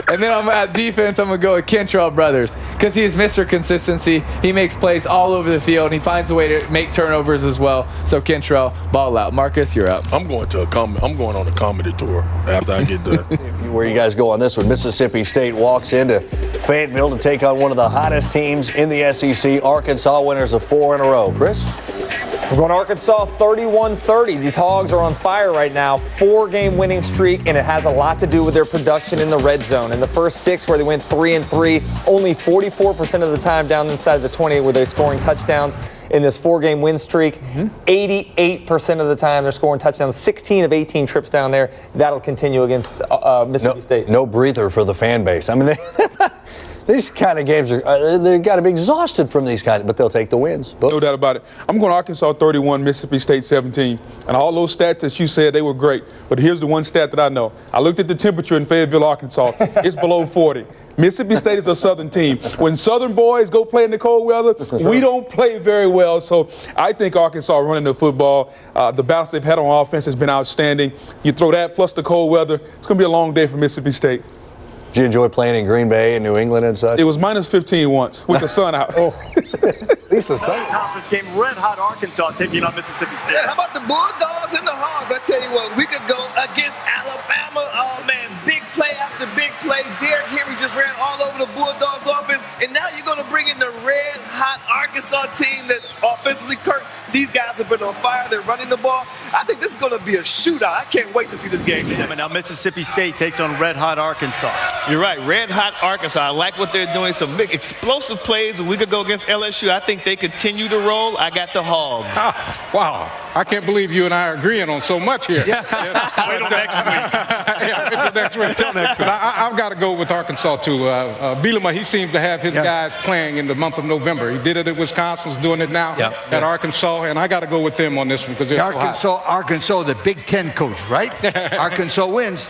And then I'm at defense, I'm going to go with Kentrell Brothers because he's Mr. Consistency. He makes plays all over the field. And he finds a way to make turnovers as well. So Kentrell, ball out. Marcus, you're up. I'm going on a comedy tour after I get done. Where you guys go on this one? Mississippi State walks into Fayetteville to take on one of the hottest teams in the SEC. Arkansas winners of 4 in a row. Chris? We're going to Arkansas 31-30. These Hogs are on fire right now. 4-game winning streak, and it has a lot to do with their production in the red zone. In the first 6 where they went 3-3, only 44% of the time down inside the 20 were they scoring touchdowns. In this 4-game win streak, 88% of the time they're scoring touchdowns. 16 of 18 trips down there. That'll continue against Mississippi State. No breather for the fan base. I mean, these kind of games they've got to be exhausted from these kind, but they'll take the wins. No doubt about it. I'm going Arkansas 31, Mississippi State 17. And all those stats that you said, they were great. But here's the one stat that I know. I looked at the temperature in Fayetteville, Arkansas. It's below 40. Mississippi State is a Southern team. When Southern boys go play in the cold weather, we don't play very well. So I think Arkansas running the football, the balance they've had on offense has been outstanding. You throw that plus the cold weather, it's going to be a long day for Mississippi State. Did you enjoy playing in Green Bay and New England and such? It was minus 15 once with the sun out. At least the sun. Conference game, red-hot Arkansas taking on Mississippi State. Yeah, how about the Bulldogs and the Hogs? I tell you what, we could go against Alabama. Oh, man, big play after big play. Derrick Henry just ran all over the Bulldogs offense. And now you're going to bring in the red-hot Arkansas team that offensively, Kirk, these guys have been on fire. They're running the ball. I think this is going to be a shootout. I can't wait to see this game. Now Mississippi State takes on red-hot Arkansas. You're right, red-hot Arkansas. I like what they're doing. Some big explosive plays. We could go against LSU. I think they continue to roll. I got the Hogs. Wow. I can't believe you and I are agreeing on so much here. Wait till next week. Until next week. I've got to go with Arkansas, too. Bielema, he seems to have his guys playing in the month of November. He did it at Wisconsin, doing it now at Arkansas, and I got to go with them on this one because they're so hot. Arkansas so the Big Ten coach, right? Arkansas wins.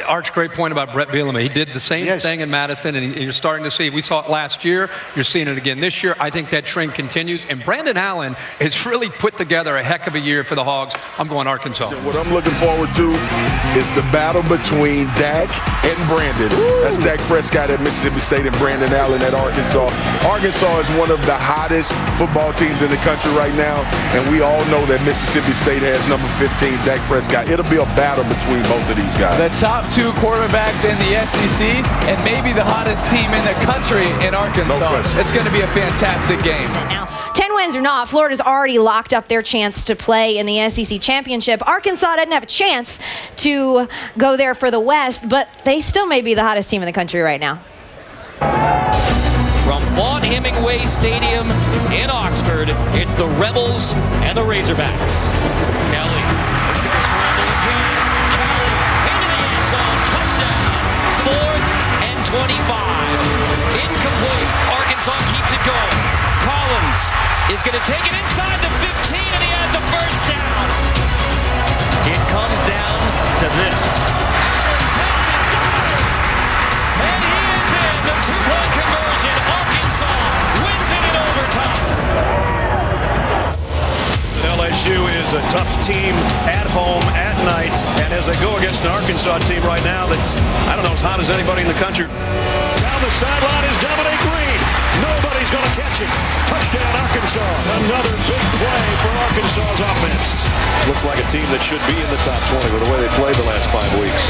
Arch, great point about Brett Bielema. He did the same thing in Madison, and you're starting to see. We saw it last year. You're seeing it again this year. I think that trend continues. And Brandon Allen has really put together a heck of a year for the Hogs. I'm going Arkansas. What I'm looking forward to is the battle between Dak and Brandon. That's Dak Prescott at Mississippi State and Brandon Allen at Arkansas. Arkansas is one of the hottest football teams in the country right now, and we all know that Mississippi State has number 15, Dak Prescott. It'll be a battle between both of these guys. The top two quarterbacks in the SEC and maybe the hottest team in the country in Arkansas. No question. It's going to be a fantastic game. Now, 10 wins or not, Florida's already locked up their chance to play in the SEC championship. Arkansas didn't have a chance to go there for the West, but they still may be the hottest team in the country right now. From Vaughn Hemingway Stadium in Oxford, it's the Rebels and the Razorbacks. Kelly, scramble again. Kelly into the end zone, touchdown. 4th and 25. Incomplete. Arkansas keeps it going. Collins is going to take it inside the 15, and he has the first down. It comes down to this. Allen takes it, dives, and he is in. The 2-point conversion. Arkansas wins it in overtime. LSU is a tough team at home at night, and as they go against an Arkansas team right now that's, I don't know, as hot as anybody in the country. Down the sideline is Dominic Green. Nobody's going to catch him. Touchdown, Arkansas. Another big play for Arkansas's offense. Looks like a team that should be in the top 20 with the way they played the last 5 weeks.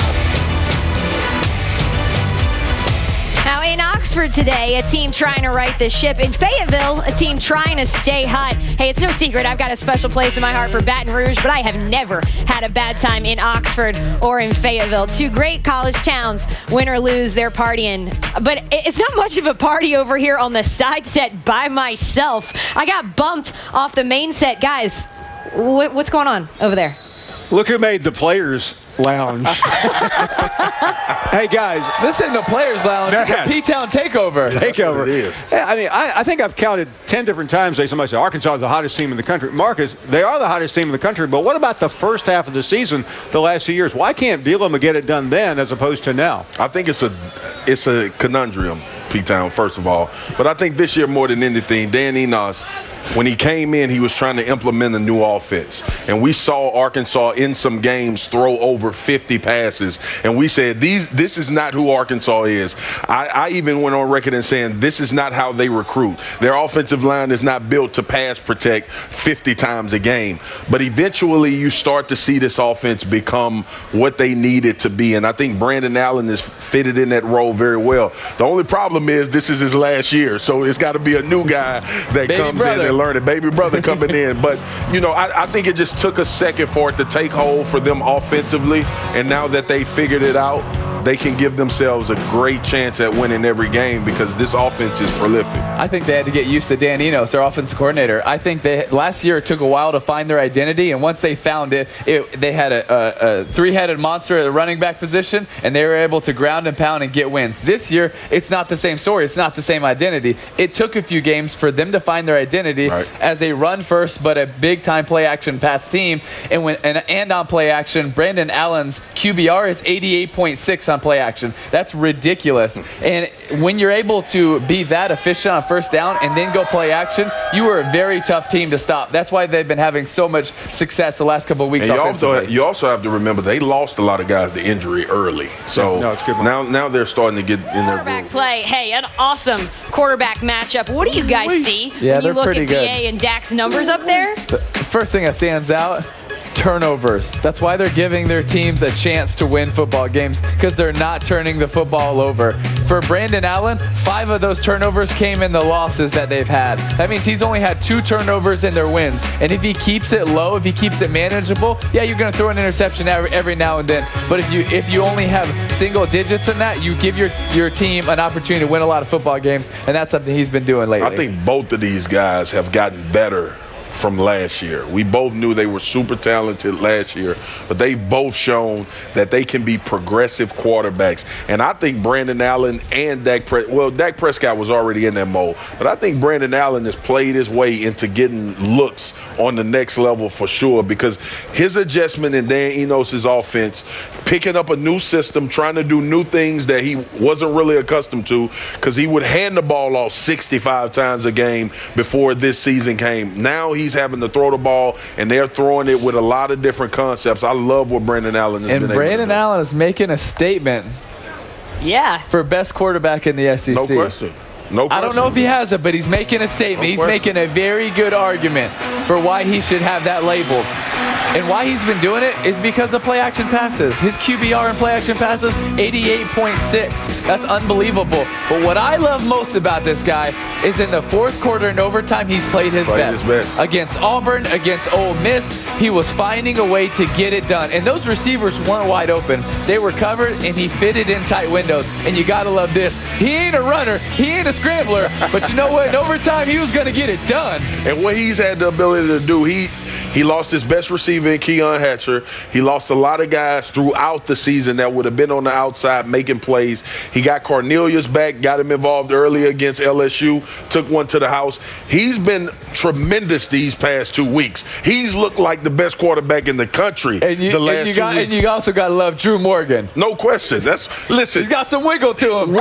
Now in Oxford today, a team trying to right the ship. In Fayetteville, a team trying to stay hot. Hey, it's no secret I've got a special place in my heart for Baton Rouge, but I have never had a bad time in Oxford or in Fayetteville. Two great college towns, win or lose, they're partying. But it's not much of a party over here on the side set by myself. I got bumped off the main set. Guys, what's going on over there? Look who made the Players Lounge. Hey, guys. This isn't the Players Lounge. It's a P-Town takeover. Takeover. I mean, I think I've counted 10 different times somebody said Arkansas is the hottest team in the country. Marcus, they are the hottest team in the country, but what about the first half of the season the last few years? Why can't Bielema get it done then as opposed to now? I think it's a conundrum, P-Town, first of all. But I think this year more than anything, Dan Enos, when he came in, he was trying to implement a new offense. And we saw Arkansas in some games throw over 50 passes. And we said, this is not who Arkansas is. I even went on record and saying, this is not how they recruit. Their offensive line is not built to pass protect 50 times a game. But eventually you start to see this offense become what they need it to be. And I think Brandon Allen is fitted in that role very well. The only problem is this is his last year. So it's got to be a new guy that comes in and learn it. Baby brother coming in. But, you know, I think it just took a second for it to take hold for them offensively. And now that they figured it out, they can give themselves a great chance at winning every game because this offense is prolific. I think they had to get used to Dan Enos, their offensive coordinator. I think last year it took a while to find their identity, and once they found it, they had a three-headed monster at the running back position, and they were able to ground and pound and get wins. This year, it's not the same story. It's not the same identity. It took a few games for them to find their identity as a run-first but a big-time play-action pass team. And on play-action, Brandon Allen's QBR is 88.6 on play action. That's ridiculous. And when you're able to be that efficient on first down and then go play action, you are a very tough team to stop. That's why they've been having so much success the last couple of weeks. And you also have to remember they lost a lot of guys to injury early. So now they're starting to get in their Quarterback play. Hey, an awesome quarterback matchup. What do you guys see Yeah, when you they're look pretty at good. BA and Dak's numbers up there? The first thing that stands out, turnovers. That's why they're giving their teams a chance to win football games, because they're not turning the football over. For Brandon Allen, 5 of those turnovers came in the losses that they've had. That means he's only had 2 turnovers in their wins. And if he keeps it low, if he keeps it manageable, yeah, you're going to throw an interception every now and then. But if you only have single digits in that, you give your team an opportunity to win a lot of football games, and that's something he's been doing lately. I think both of these guys have gotten better from last year. We both knew they were super talented last year, but they've both shown that they can be progressive quarterbacks. And I think Brandon Allen and Dak Prescott was already in that mode, but I think Brandon Allen has played his way into getting looks on the next level for sure, because his adjustment in Dan Enos' offense, picking up a new system, trying to do new things that he wasn't really accustomed to, because he would hand the ball off 65 times a game before this season came. Now he's having to throw the ball, and they're throwing it with a lot of different concepts. I love what Brandon Allen has been able to do. And Brandon Allen is making a statement. Yeah. For best quarterback in the SEC. No question. No question. I don't know if he has it, but he's making a statement. He's making a very good argument for why he should have that label. And why he's been doing it is because of play-action passes. His QBR in play-action passes, 88.6. That's unbelievable. But what I love most about this guy is in the fourth quarter and overtime, he's played his best. Against Auburn, against Ole Miss, he was finding a way to get it done. And those receivers weren't wide open. They were covered, and he fitted in tight windows. And you got to love this. He ain't a runner. He ain't a scrambler. But you know what? In overtime, he was going to get it done. And what he's had the ability to do, he lost his best receiver in Keon Hatcher. He lost a lot of guys throughout the season that would have been on the outside making plays. He got Cornelius back, got him involved early against LSU, took one to the house. He's been tremendous these past 2 weeks. He's looked like the best quarterback in the country the last 2 weeks. And you also got to love Drew Morgan. No question. Listen. He's got some wiggle to him.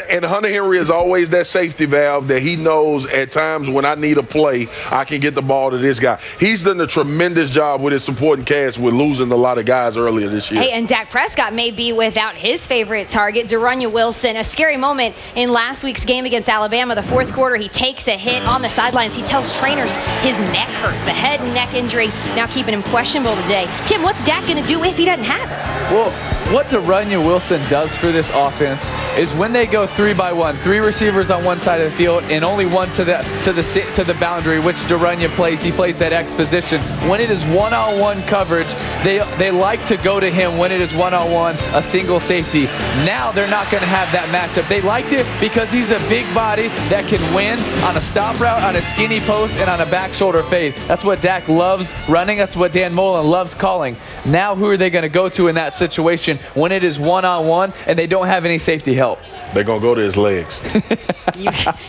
And Hunter Henry is always that safety valve that he knows at times when I need a play, I can get the ball to this guy. He's done a tremendous job with his supporting cast with losing a lot of guys earlier this year. Hey, and Dak Prescott may be without his favorite target, Darunya Wilson. A scary moment in last week's game against Alabama. The fourth quarter, he takes a hit on the sidelines. He tells trainers his neck hurts, a head and neck injury, now keeping him questionable today. Tim, what's Dak going to do if he doesn't have it? Well, what Darunya Wilson does for this offense is when they go 3-by-1, 3 receivers on one side of the field and only one to the boundary, which Darunya plays. He plays that X position. When it is one-on-one coverage, they like to go to him when it is one-on-one, a single safety. Now they're not going to have that matchup. They liked it because he's a big body that can win on a stop route, on a skinny post, and on a back shoulder fade. That's what Dak loves running. That's what Dan Mullen loves calling. Now who are they going to go to in that situation when it is one-on-one and they don't have any safety help? They're going to go to his legs.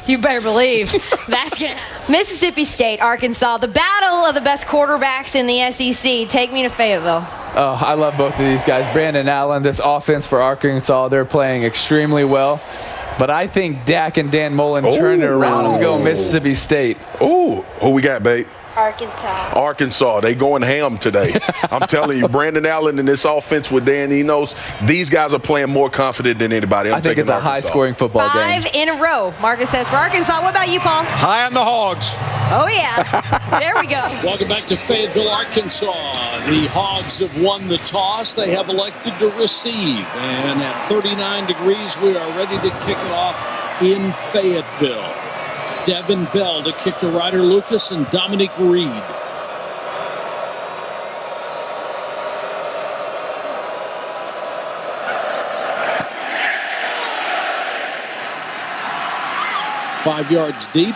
You better believe that's going to happen. Mississippi State, Arkansas, the battle of the best quarterbacks in the SEC. Take me to Fayetteville. Oh, I love both of these guys. Brandon Allen, this offense for Arkansas, they're playing extremely well. But I think Dak and Dan Mullen turn it around and go Mississippi State. Ooh, who we got, babe? Arkansas. They going ham today. I'm telling you, Brandon Allen and this offense with Dan Enos, these guys are playing more confident than anybody. I think it's a high-scoring football game. 5 in a row, Marcus says for Arkansas. What about you, Paul? High on the Hogs. Oh, yeah. There we go. Welcome back to Fayetteville, Arkansas. The Hogs have won the toss. They have elected to receive. And at 39 degrees, we are ready to kick it off in Fayetteville. Devin Bell to kick to Ryder Lucas and Dominic Reed. Five yards deep.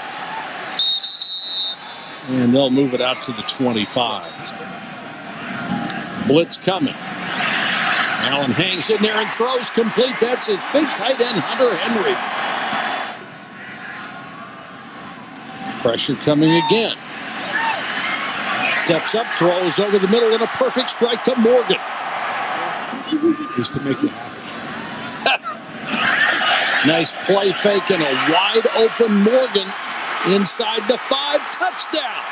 And they'll move it out to the 25. Blitz coming. Allen hangs in there and throws complete. That's his big tight end, Hunter Henry. Pressure coming again. Steps up, throws over the middle, and a perfect strike to Morgan. Just to make you happy. Nice play fake and a wide open Morgan inside the 5. Touchdown.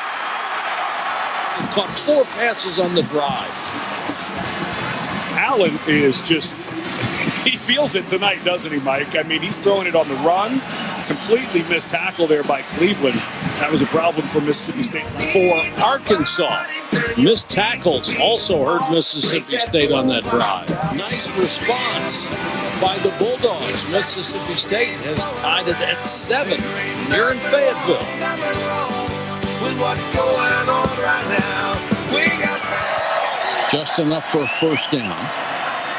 He caught 4 passes on the drive. Allen is just, he feels it tonight, doesn't he, Mike? I mean, he's throwing it on the run. Completely missed tackle there by Cleveland. That was a problem for Mississippi State. For Arkansas, missed tackles also hurt Mississippi State on that drive. Nice response by the Bulldogs. Mississippi State has tied it at 7 here in Fayetteville. With what's going on right now, we got just enough for a first down.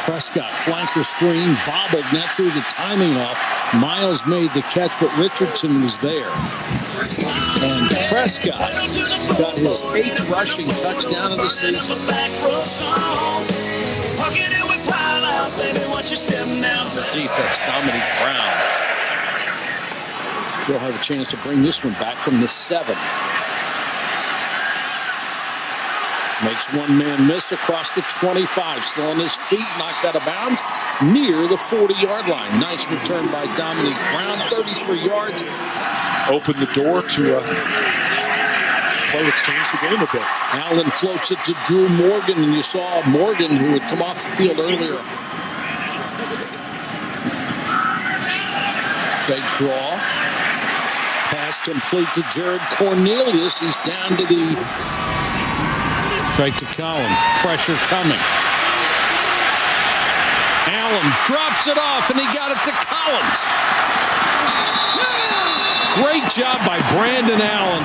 Prescott, flanker screen, bobbled, net threw the timing off. Miles made the catch, but Richardson was there. And Prescott got his 8th rushing touchdown of the season. Deep, that's Dominique Brown. We'll have a chance to bring this one back from the 7. Makes one man miss across the 25. Still on his feet, knocked out of bounds near the 40-yard line. Nice return by Dominique Brown, 33 yards. Opened the door to a play that's changed the game a bit. Allen floats it to Drew Morgan, and you saw Morgan, who had come off the field earlier. Fake draw. Pass complete to Jared Cornelius. He's down to the fake to Collins. Pressure coming. Allen drops it off, and he got it to Collins. Great job by Brandon Allen.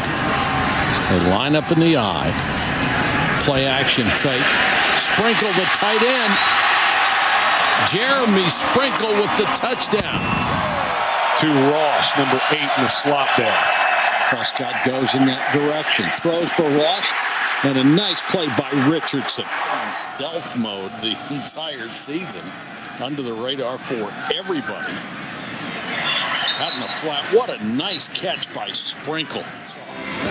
They line up in the eye. Play action fake. Sprinkle the tight end. Jeremy Sprinkle with the touchdown. To Ross, number 8 in the slot there. Prescott goes in that direction. Throws for Ross. And a nice play by Richardson. In stealth mode the entire season. Under the radar for everybody. Out in the flat. What a nice catch by Sprinkle.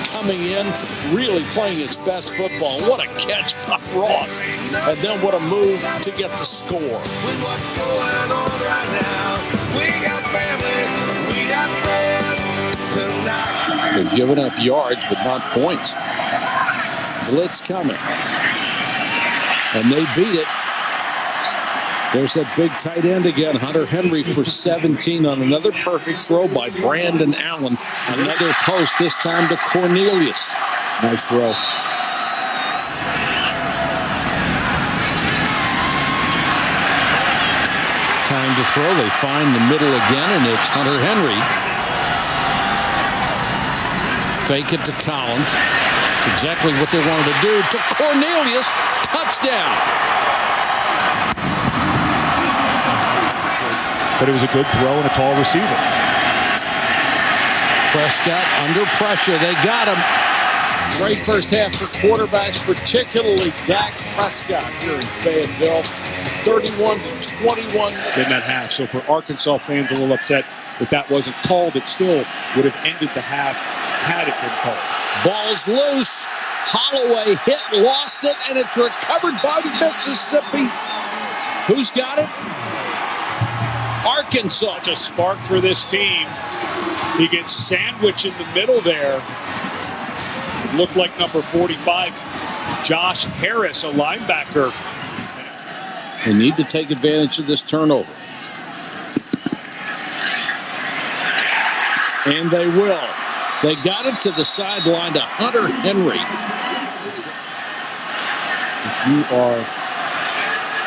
Coming in, really playing its best football. What a catch by Ross. And then what a move to get the score. With what's going on right now, we got family, we got friends tonight. They've given up yards, but not points. Blitz coming. And they beat it. There's that big tight end again, Hunter Henry for 17 on another perfect throw by Brandon Allen. Another post, this time to Cornelius. Nice throw. Time to throw. They find the middle again, and it's Hunter Henry. Fake it to Collins. That's exactly what they wanted to do. To Cornelius. Touchdown. But it was a good throw and a tall receiver. Prescott under pressure. They got him. Great first half for quarterbacks, particularly Dak Prescott here in Fayetteville. 31-21 in that half. So for Arkansas fans, a little upset that wasn't called. It still would have ended the half had it been called. Ball's loose. Holloway hit, lost it, and it's recovered by Mississippi. Who's got it? Arkansas. Such a spark for this team. He gets sandwiched in the middle there. It looked like number 45, Josh Harris, a linebacker. They need to take advantage of this turnover. And they will. They got it to the sideline to Hunter Henry. If you are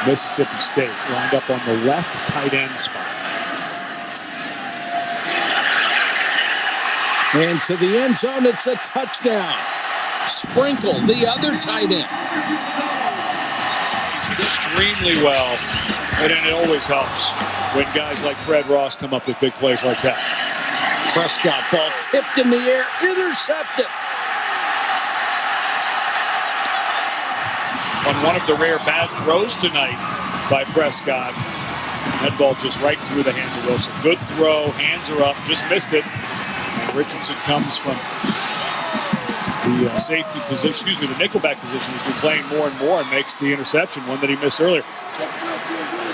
Mississippi State, lined up on the left tight end spot. And to the end zone, it's a touchdown. Sprinkle, the other tight end. He's extremely well, and it always helps when guys like Fred Ross come up with big plays like that. Prescott, ball tipped in the air, intercepted. On one of the rare bad throws tonight by Prescott. That ball just right through the hands of Wilson. Good throw, hands are up, just missed it. And Richardson comes from the safety position, the nickelback position. He's been playing more and more and makes the interception, one that he missed earlier.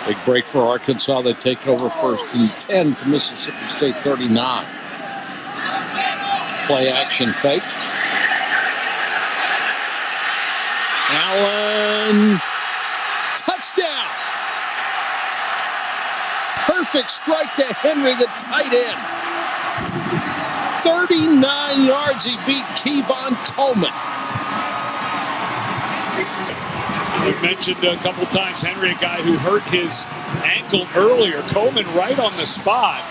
Big break for Arkansas. They take over 1st and 10 to Mississippi State 39. Play action fake. Allen. Touchdown. Perfect strike to Henry, the tight end. 39 yards. He beat Kevon Coleman. We've mentioned a couple times Henry, a guy who hurt his ankle earlier. Coleman right on the spot.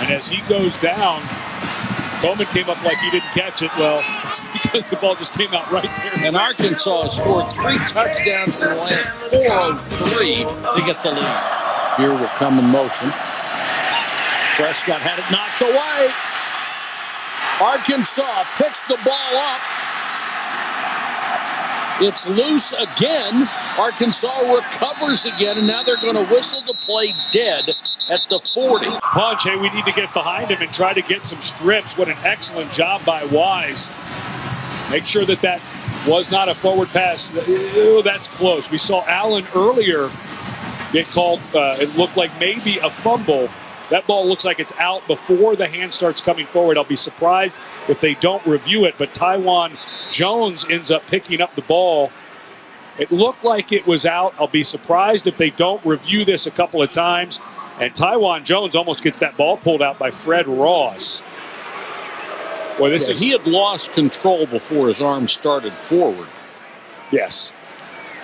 And as he goes down, Bowman came up like he didn't catch it. Well, it's because the ball just came out right there. And Arkansas scored 3 touchdowns in the last 4:03 to get the lead. Here will come in motion. Prescott had it knocked away. Arkansas picks the ball up. It's loose again. Arkansas recovers again, and now they're going to whistle the play dead at the 40. Punch, hey, we need to get behind him and try to get some strips. What an excellent job by Wise. Make sure that was not a forward pass. Oh, that's close. We saw Allen earlier get called. It looked like maybe a fumble. That ball looks like it's out before the hand starts coming forward. I'll be surprised if they don't review it, but Taiwan Jones ends up picking up the ball. It looked like it was out. I'll be surprised if they don't review this a couple of times. And Taiwan Jones almost gets that ball pulled out by Fred Ross. Boy, He had lost control before his arm started forward. Yes.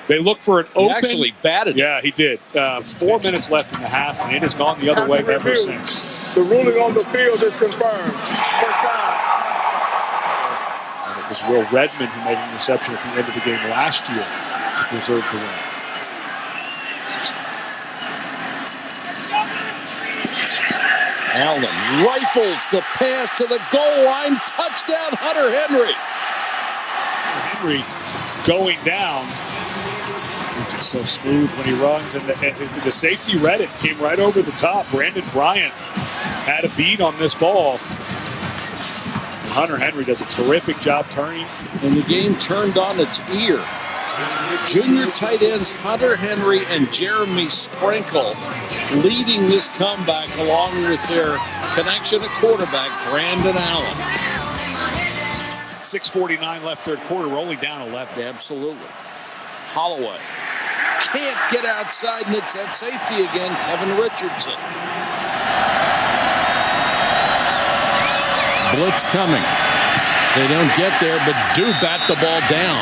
They look for an open. He actually batted. Yeah, he did. 4 minutes left in the half, and it has gone the other way ever since. The ruling on the field is confirmed. First down. And it was Will Redmond who made an interception at the end of the game last year to preserve the win. Allen rifles the pass to the goal line. Touchdown, Hunter Henry. Henry going down. He's just so smooth when he runs. And the safety read it. Came right over the top. Brandon Bryant had a beat on this ball. And Hunter Henry does a terrific job turning. And the game turned on its ear. Junior tight ends Hunter Henry and Jeremy Sprinkle leading this comeback along with their connection at quarterback, Brandon Allen. 6:49 left third quarter. We're only down 11. Absolutely. Holloway can't get outside, and it's at safety again, Kevin Richardson. Blitz coming. They don't get there, but do bat the ball down.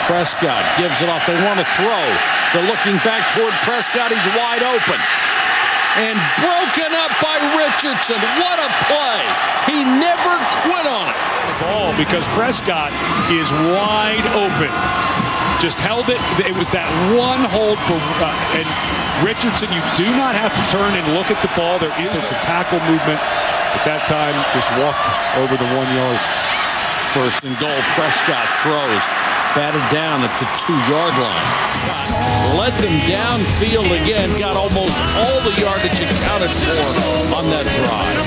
Prescott gives it off. They want to throw. They're looking back toward Prescott. He's wide open. And broken up by Richardson. What a play. He never quit on it. The ball because Prescott is wide open. Just held it. It was that one hold for and Richardson, you do not have to turn and look at the ball. There is a tackle movement. At that time, just walked over the 1 yard. First and goal. Prescott throws. Batted down at the 2-yard line. Led them downfield again. Got almost all the yardage accounted for on that drive.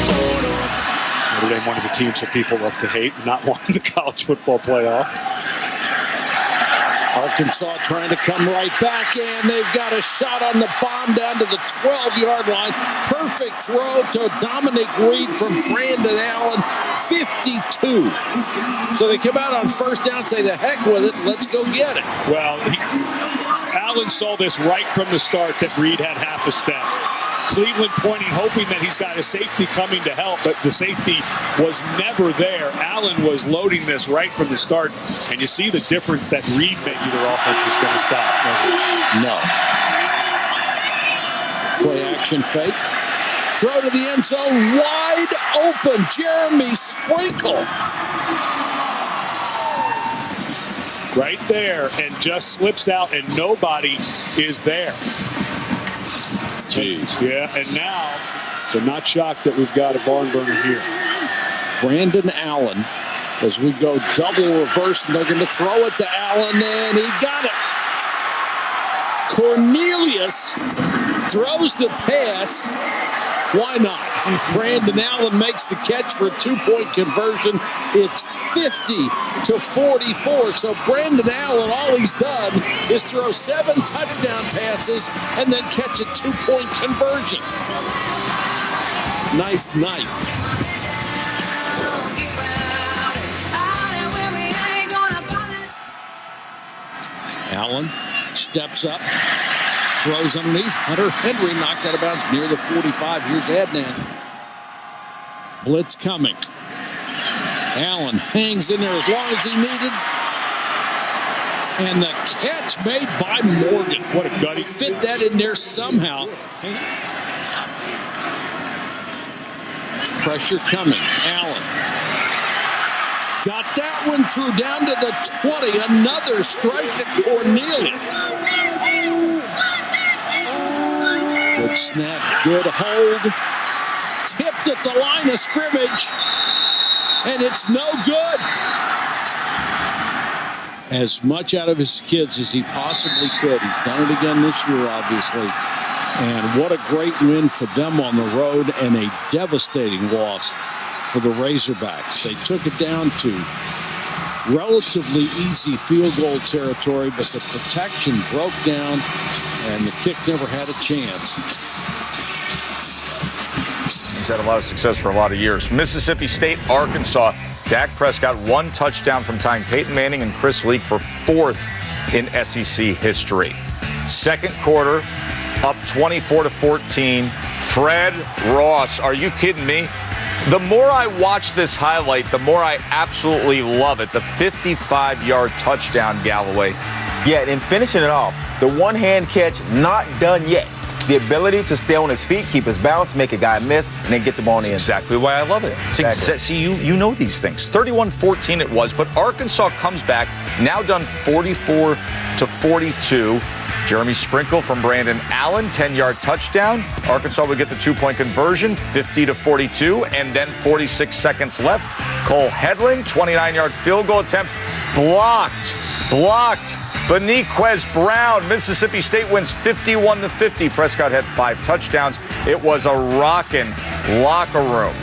Notre Dame, one of the teams that people love to hate, not one in the college football playoff. Arkansas trying to come right back, and they've got a shot on the bomb down to the 12-yard line. Perfect throw to Dominic Reed from Brandon Allen, 52. So they come out on first down, say the heck with it, let's go get it. Well, Allen saw this right from the start that Reed had half a step. Cleveland pointing, hoping that he's got a safety coming to help, but the safety was never there. Allen was loading this right from the start, and you see the difference that Reed made. Either offense is going to stop, doesn't it? No. Play action fake. Throw to the end zone, wide open. Jeremy Sprinkle. Right there, and just slips out, and nobody is there. Jeez. Yeah, and now, so not shocked that we've got a barn burner here. Brandon Allen, as we go double reverse, and they're going to throw it to Allen, and he got it. Cornelius throws the pass. Why not? Brandon Allen makes the catch for a 2-point conversion. It's 50-44. So Brandon Allen, all he's done is throw 7 touchdown passes and then catch a 2-point conversion. Nice night. Allen steps up. Throws underneath. Hunter Henry knocked out of bounds near the 45. Here's Adnan. Blitz coming. Allen hangs in there as long as he needed. And the catch made by Morgan. What a gutty. Fit that in there somehow. Pressure coming. Allen. Got that one through down to the 20. Another strike to Cornelius. Good snap. Good hold. Tipped at the line of scrimmage. And it's no good. As much out of his kids as he possibly could. He's done it again this year, obviously. And what a great win for them on the road and a devastating loss for the Razorbacks. They took it down to relatively easy field goal territory, but the protection broke down and the kick never had a chance. He's had a lot of success for a lot of years. Mississippi State, Arkansas. Dak Prescott, 1 touchdown from tying Peyton Manning and Chris Leak for 4th in SEC history. Second quarter, up 24-14. Fred Ross, are you kidding me? The more I watch this highlight, the more I absolutely love it. The 55-yard touchdown, Galloway. Yeah, and finishing it off, the one-hand catch, not done yet. The ability to stay on his feet, keep his balance, make a guy miss, and then get the ball in the end. Exactly why I love it. See, you know these things. 31-14 it was, but Arkansas comes back, now done 44-42. Jeremy Sprinkle from Brandon Allen, 10-yard touchdown. Arkansas would get the 2-point conversion, 50-42, and then 46 seconds left. Cole Hedling, 29-yard field goal attempt, blocked. Beniquez Brown, Mississippi State wins 51-50. Prescott had 5 touchdowns. It was a rockin' locker room.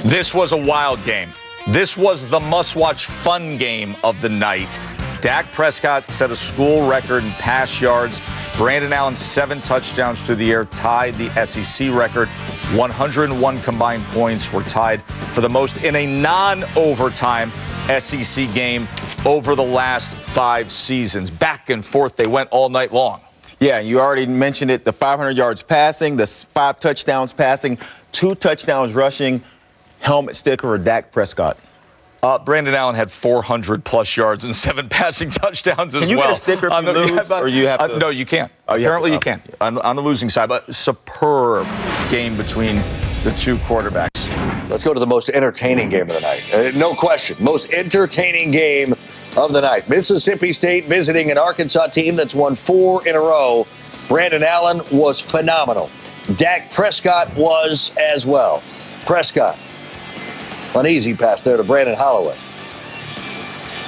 This was a wild game. This was the must-watch fun game of the night. Dak Prescott set a school record in pass yards. Brandon Allen, 7 touchdowns through the air, tied the SEC record. 101 combined points were tied for the most in a non-overtime SEC game over the last 5 seasons. Back and forth, they went all night long. Yeah, you already mentioned it, the 500 yards passing, the 5 touchdowns passing, 2 touchdowns rushing. Helmet sticker or Dak Prescott? Brandon Allen had 400-plus yards and 7 passing touchdowns as well. Can you get a sticker if you lose, or you have to? No, you can't. Apparently you can't. On the losing side, but superb game between the 2 quarterbacks. Let's go to the most entertaining game of the night. No question, most entertaining game of the night. Mississippi State visiting an Arkansas team that's won 4 in a row. Brandon Allen was phenomenal. Dak Prescott was as well. Prescott. An easy pass there to Brandon Holloway.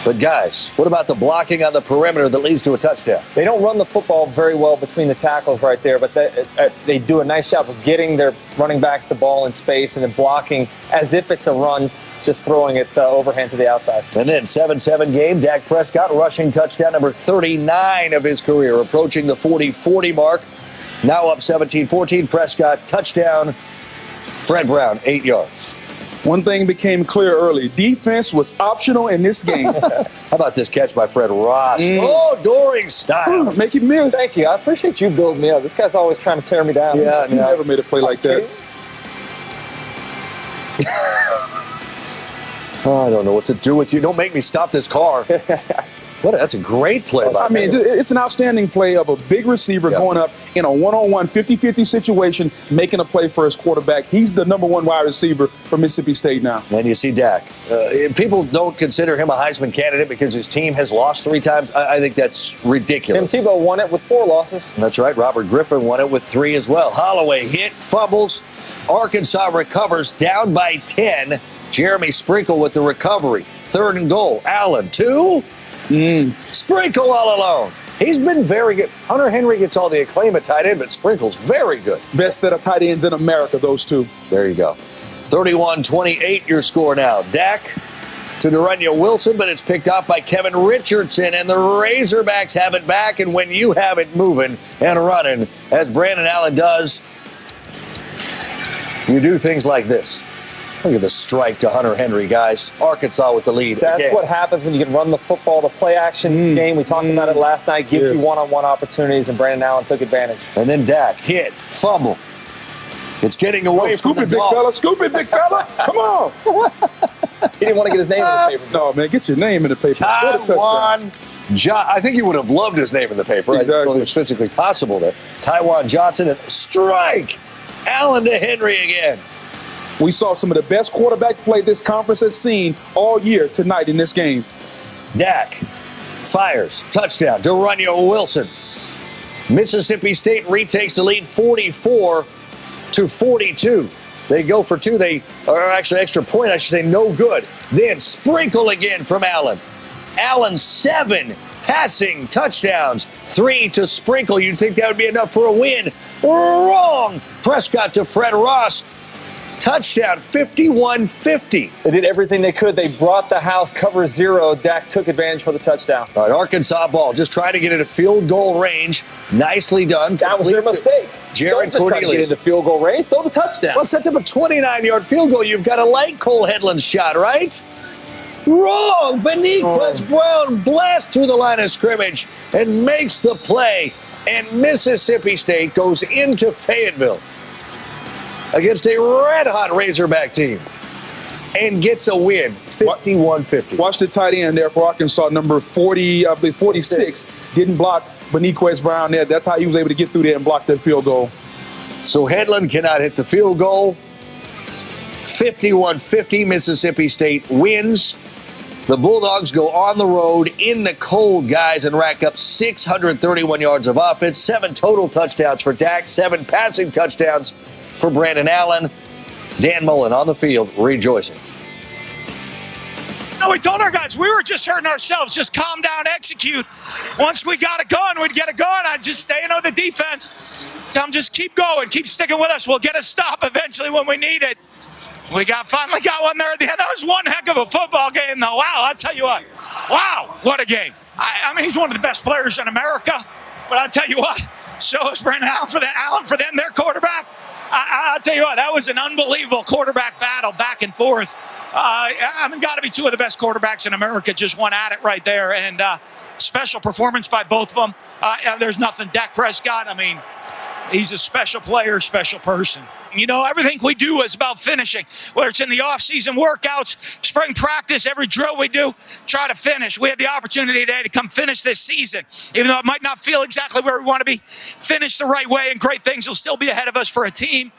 But guys, what about the blocking on the perimeter that leads to a touchdown? They don't run the football very well between the tackles right there, but they do a nice job of getting their running backs the ball in space and then blocking as if it's a run, just throwing it overhand to the outside. And then 7-7 game, Dak Prescott rushing touchdown number 39 of his career, approaching the 40-40 mark. Now up 17-14, Prescott touchdown. Fred Brown, 8 yards. One thing became clear early. Defense was optional in this game. How about this catch by Fred Ross? Oh, Doring style. Make him miss. Thank you. I appreciate you building me up. This guy's always trying to tear me down. Yeah, he never made a play like that. Oh, I don't know what to do with you. Don't make me stop this car. That's a great play by him. It's an outstanding play of a big receiver going up in a one-on-one 50-50 situation, making a play for his quarterback. He's the number 1 wide receiver for Mississippi State now. And you see Dak. People don't consider him a Heisman candidate because his team has lost 3 times. I think that's ridiculous. Tim Tebow won it with 4 losses. That's right. Robert Griffin won it with 3 as well. Holloway hit, fumbles. Arkansas recovers down by 10. Jeremy Sprinkle with the recovery. 3rd and goal. Allen, 2. Sprinkle all alone. He's been very good. Hunter Henry gets all the acclaim at tight end, but Sprinkle's very good. Best set of tight ends in America, those 2. There you go. 31-28 your score now. Dak to De'Runnya Wilson, but it's picked up by Kevin Richardson, and the Razorbacks have it back, and when you have it moving and running, as Brandon Allen does, you do things like this. Look at the strike to Hunter Henry, guys. Arkansas with the lead. That's again. what happens when you can run the football, the play action game. We talked about it last night. Give you one-on-one opportunities, and Brandon Allen took advantage. And then Dak hit, fumble. It's getting away from the big fella. Scoop it, big fella. Come on. He didn't want to get his name in the paper. No, man, get your name in the paper. Taiwan I think he would have loved his name in the paper. Exactly. I don't think it was physically possible there. Taiwan Johnson, and strike. Allen to Henry again. We saw some of the best quarterback play this conference has seen all year tonight in this game. Dak fires. Touchdown. De'Runnya Wilson. Mississippi State retakes the lead 44-42. They go for two. They are actually extra point, I should say, no good. Then sprinkle again from Allen. Allen 7 passing touchdowns, 3 to sprinkle. You'd think that would be enough for a win. Wrong. Prescott to Fred Ross. Touchdown, 51-50. They did everything they could. They brought the house, cover 0. Dak took advantage for the touchdown. All right, Arkansas ball, just trying to get into field goal range. Nicely done. That was their mistake. Jared Don't try to get Cornelius. into field goal range. Throw the touchdown. Well, sets up a 29-yard field goal. You've got to like Cole Hedlund's shot, right? Wrong. Beniquez Brown blasts through the line of scrimmage and makes the play. And Mississippi State goes into Fayetteville against a red-hot Razorback team and gets a win, 51-50. Watch the tight end there for Arkansas, number 40, I believe 46. Didn't block Beniquez Brown there. That's how he was able to get through there and block that field goal. So Hedlund cannot hit the field goal. 51-50, Mississippi State wins. The Bulldogs go on the road in the cold, guys, and rack up 631 yards of offense, 7 total touchdowns for Dak, 7 passing touchdowns for Brandon Allen. Dan Mullen on the field rejoicing. No, we told our guys we were just hurting ourselves. Just calm down, execute. Once we got it going, we'd get it going. I'd just stay in on the defense. Tell them just keep going, keep sticking with us. We'll get a stop eventually when we need it. We finally got one there at the end. That was one heck of a football game, though. Wow, I'll tell you what. Wow, what a game. I mean, he's one of the best players in America. But I'll tell you what, so is Brandon Allen for them, their quarterback. I'll tell you what, that was an unbelievable quarterback battle back and forth. I mean, got to be 2 of the best quarterbacks in America just went at it right there. And special performance by both of them. There's nothing. Dak Prescott, I mean, he's a special player, special person. You know, everything we do is about finishing, whether it's in the off-season workouts, spring practice, every drill we do, try to finish. We had the opportunity today to come finish this season, even though it might not feel exactly where we want to be, finish the right way, and great things will still be ahead of us for a team.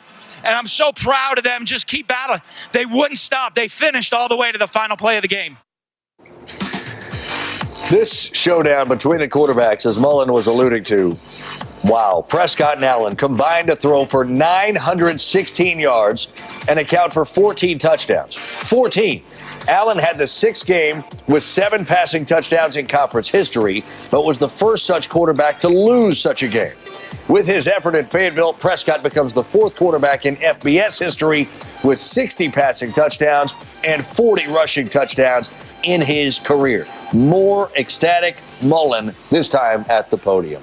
And I'm so proud of them. Just keep battling. They wouldn't stop. They finished all the way to the final play of the game. This showdown between the quarterbacks, as Mullen was alluding to, wow. Prescott and Allen combined to throw for 916 yards and account for 14 touchdowns. 14. Allen had the 6th game with 7 passing touchdowns in conference history, but was the first such quarterback to lose such a game. With his effort at Fayetteville, Prescott becomes the 4th quarterback in FBS history with 60 passing touchdowns and 40 rushing touchdowns in his career. More ecstatic Mullen, this time at the podium.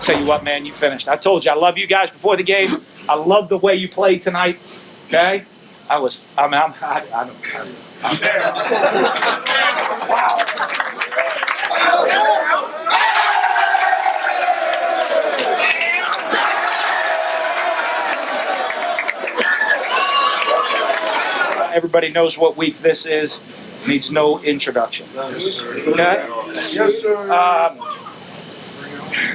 Tell you what, man, you finished. I told you, I love you guys before the game. I love the way you played tonight. Okay? I'm Everybody knows what week this is. Needs no introduction. Okay? Yes, sir.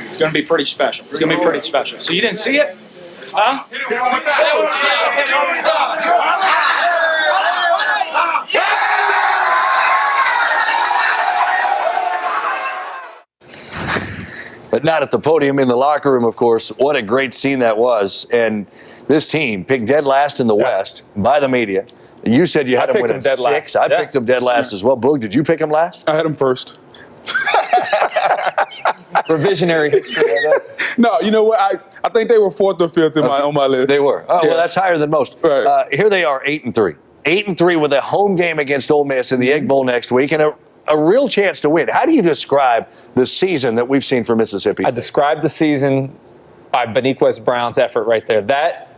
It's going to be pretty special. It's going to be pretty special. So you didn't see it? Huh? But not at the podium, in the locker room, of course. What a great scene that was. And this team picked dead last in the West by the media. You said you had them win at 6. I picked them dead last as well. Boog, did you pick them last? I had them first. Revisionary history. No, you know what? I think they were 4th or 5th on my list. They were. Oh, well, that's higher than most. Right. Here they are, 8-3. 8-3 with a home game against Ole Miss in the Egg Bowl next week, and a real chance to win. How do you describe the season that we've seen from Mississippi State? I described the season by Beniquez Brown's effort right there. That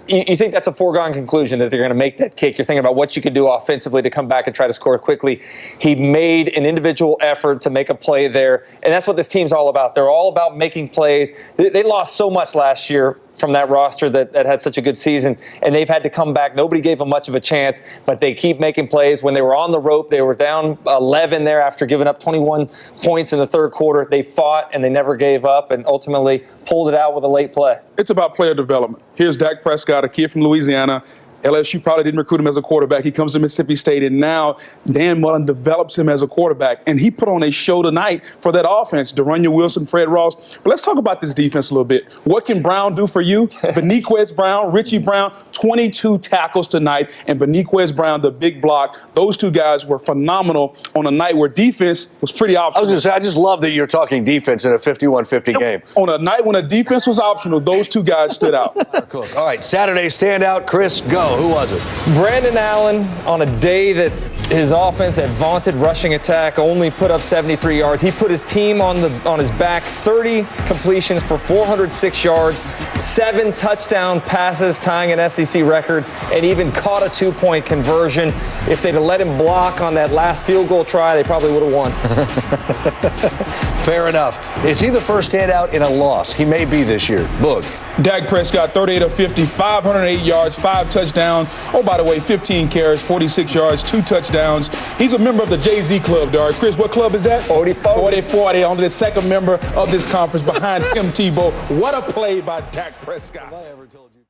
you think that's a foregone conclusion that they're going to make that kick. You're thinking about what you could do offensively to come back and try to score quickly. He made an individual effort to make a play there, and that's what this team's all about. They're all about making plays. They lost so much last year from that roster that had such a good season, and they've had to come back. Nobody gave them much of a chance, but they keep making plays. When they were on the rope, they were down 11 there after giving up 21 points in the third quarter. They fought, and they never gave up, and ultimately pulled it out with a late play. It's about player development. Here's Dak Prescott, a kid from Louisiana. LSU probably didn't recruit him as a quarterback. He comes to Mississippi State, and now Dan Mullen develops him as a quarterback. And he put on a show tonight for that offense, Darunnia Wilson, Fred Ross. But let's talk about this defense a little bit. What can Brown do for you? Beniquez Brown, Richie Brown, 22 tackles tonight. And Beniquez Brown, the big block. Those two guys were phenomenal on a night where defense was pretty optional. I was going to say, I just love that you're talking defense in a 51-50 game. On a night when a defense was optional, those two guys stood out. All right, Saturday standout, Chris, go. Who was it? Brandon Allen, on a day that his offense, that vaunted rushing attack, only put up 73 yards. He put his team on his back, 30 completions for 406 yards, 7 touchdown passes, tying an SEC record, and even caught a 2-point conversion. If they'd have let him block on that last field goal try, they probably would have won. Fair enough. Is he the first standout in a loss? He may be this year. Boog. Dak Prescott, 38 of 50, 508 yards, 5 touchdowns. Oh, by the way, 15 carries, 46 yards, 2 touchdowns. He's a member of the Jay-Z Club, Derek. Chris, what club is that? 40-40, only the second member of this conference behind Tim Tebow. What a play by Dak Prescott. Have I ever told you?